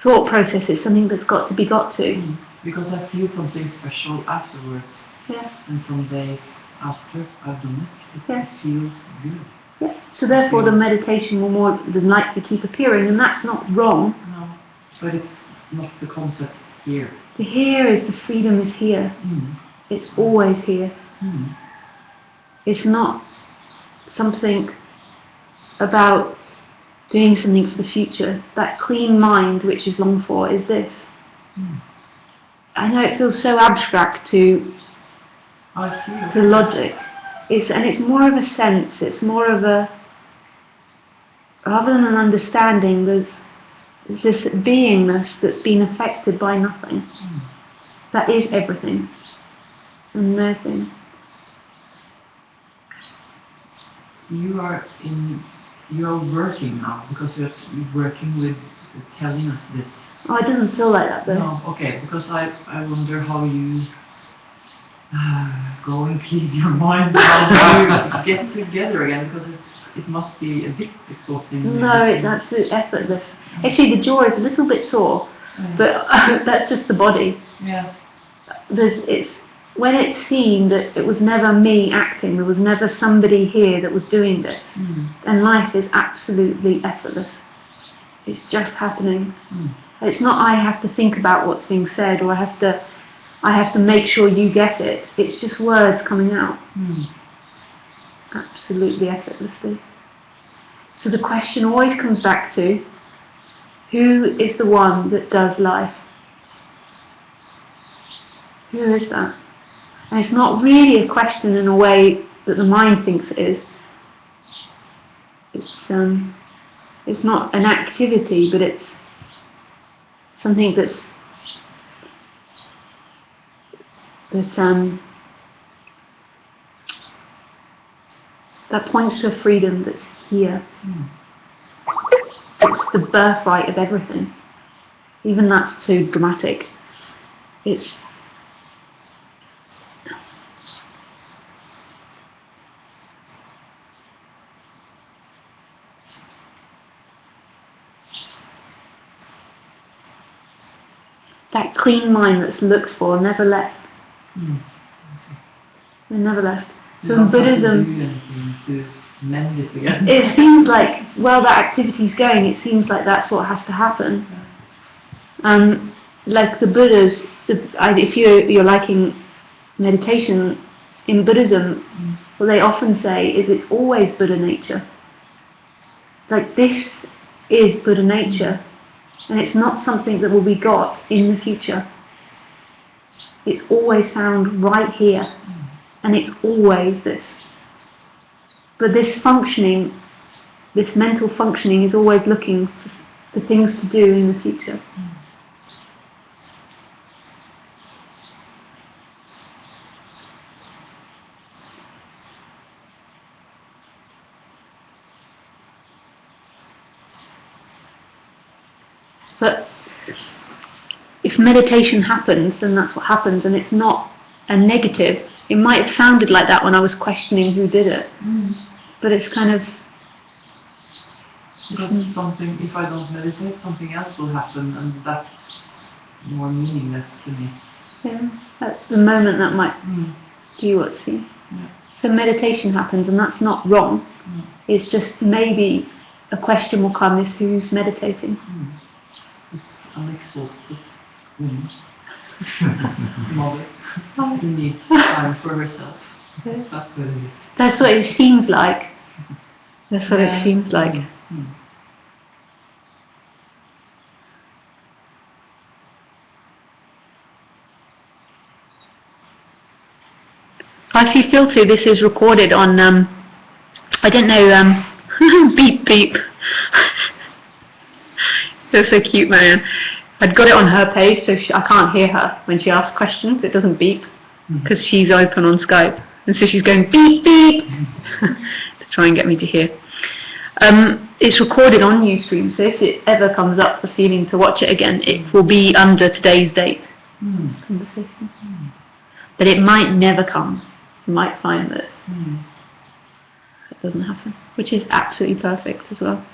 thought process it's something that's got to be got to. Because I feel something special afterwards. Yeah. And some days after I've done it feels good. Yeah. So therefore the meditation will more than likely keep appearing, and that's not wrong. No, but it's not the concept here. The here is the freedom is here. It's always here. It's not something about doing something for the future. That clean mind which is longed for is this. I know it feels so abstract to logic. It's more of a sense, it's more of a, rather than an understanding, there's this beingness that's been affected by nothing. That is everything and nothing. You are working now, because you're working with telling us this. Oh, it doesn't feel like that though. No, okay, because I wonder how you go and clean your mind, how do you get together again, because it must be a bit exhausting. No, it's absolutely effortless. Actually, the jaw is a little bit sore, but that's just the body. Yeah. When it's seen that it was never me acting, there was never somebody here that was doing this, and life is absolutely effortless. It's just happening. It's not I have to think about what's being said, or I have to make sure you get it. It's just words coming out. Absolutely effortlessly. So the question always comes back to, who is the one that does life? Who is that? And it's not really a question in a way that the mind thinks it is. It's not an activity, but it's something that points to a freedom that's here. It's the birthright of everything. Even that's too dramatic. It's that clean mind that's looked for, never left. They never left. So in Buddhism, to mend it again. It seems like, while that activity's going, it seems like that's what has to happen. Like the Buddhas, if you're liking meditation, in Buddhism, what they often say is it's always Buddha nature. Like this is Buddha nature, and it's not something that will be got in the future. it's always found right here, and it's always this. But this functioning, this mental functioning is always looking for things to do in the future. But if meditation happens, then that's what happens, and it's not a negative. It might have sounded like that when I was questioning who did it, but it's kind of... Because something, if I don't meditate, something else will happen, and that's more meaningless to me. Yeah, at the moment that might do what see. Yeah. So meditation happens, and that's not wrong. It's just maybe a question will come: is who's meditating? It's an exhausted woman. Mother who needs time for herself. Yeah. That's what it is. That's what it seems like. That's what it seems like. If you feel to, this is recorded on, I don't know, beep beep. You're so cute, Marianne. I'd got it on her page, so I can't hear her when she asks questions. It doesn't beep, because she's open on Skype. And so she's going beep beep to try and get me to hear. It's recorded on Ustream, so if it ever comes up the feeling to watch it again, it will be under today's date. Conversation. But it might never come. You might find that it doesn't happen, which is absolutely perfect as well.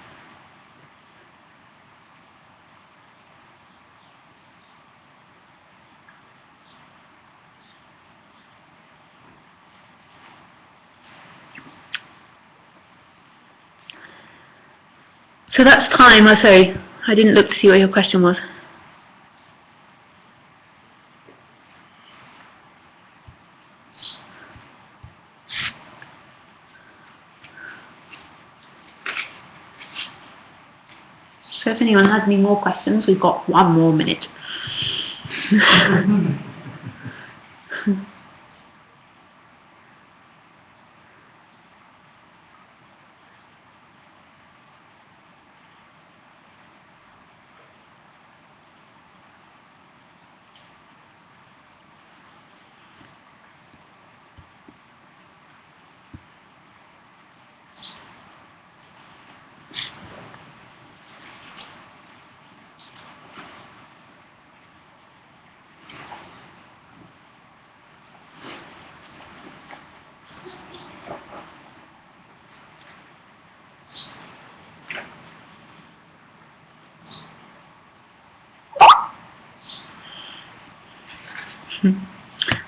So that's time. Oh, sorry, I didn't look to see what your question was. So if anyone has any more questions, we've got 1 more minute.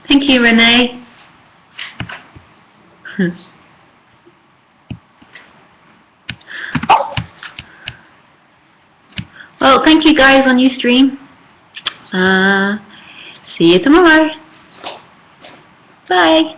Thank you, Renee. Well, thank you guys on Ustream. See you tomorrow. Bye.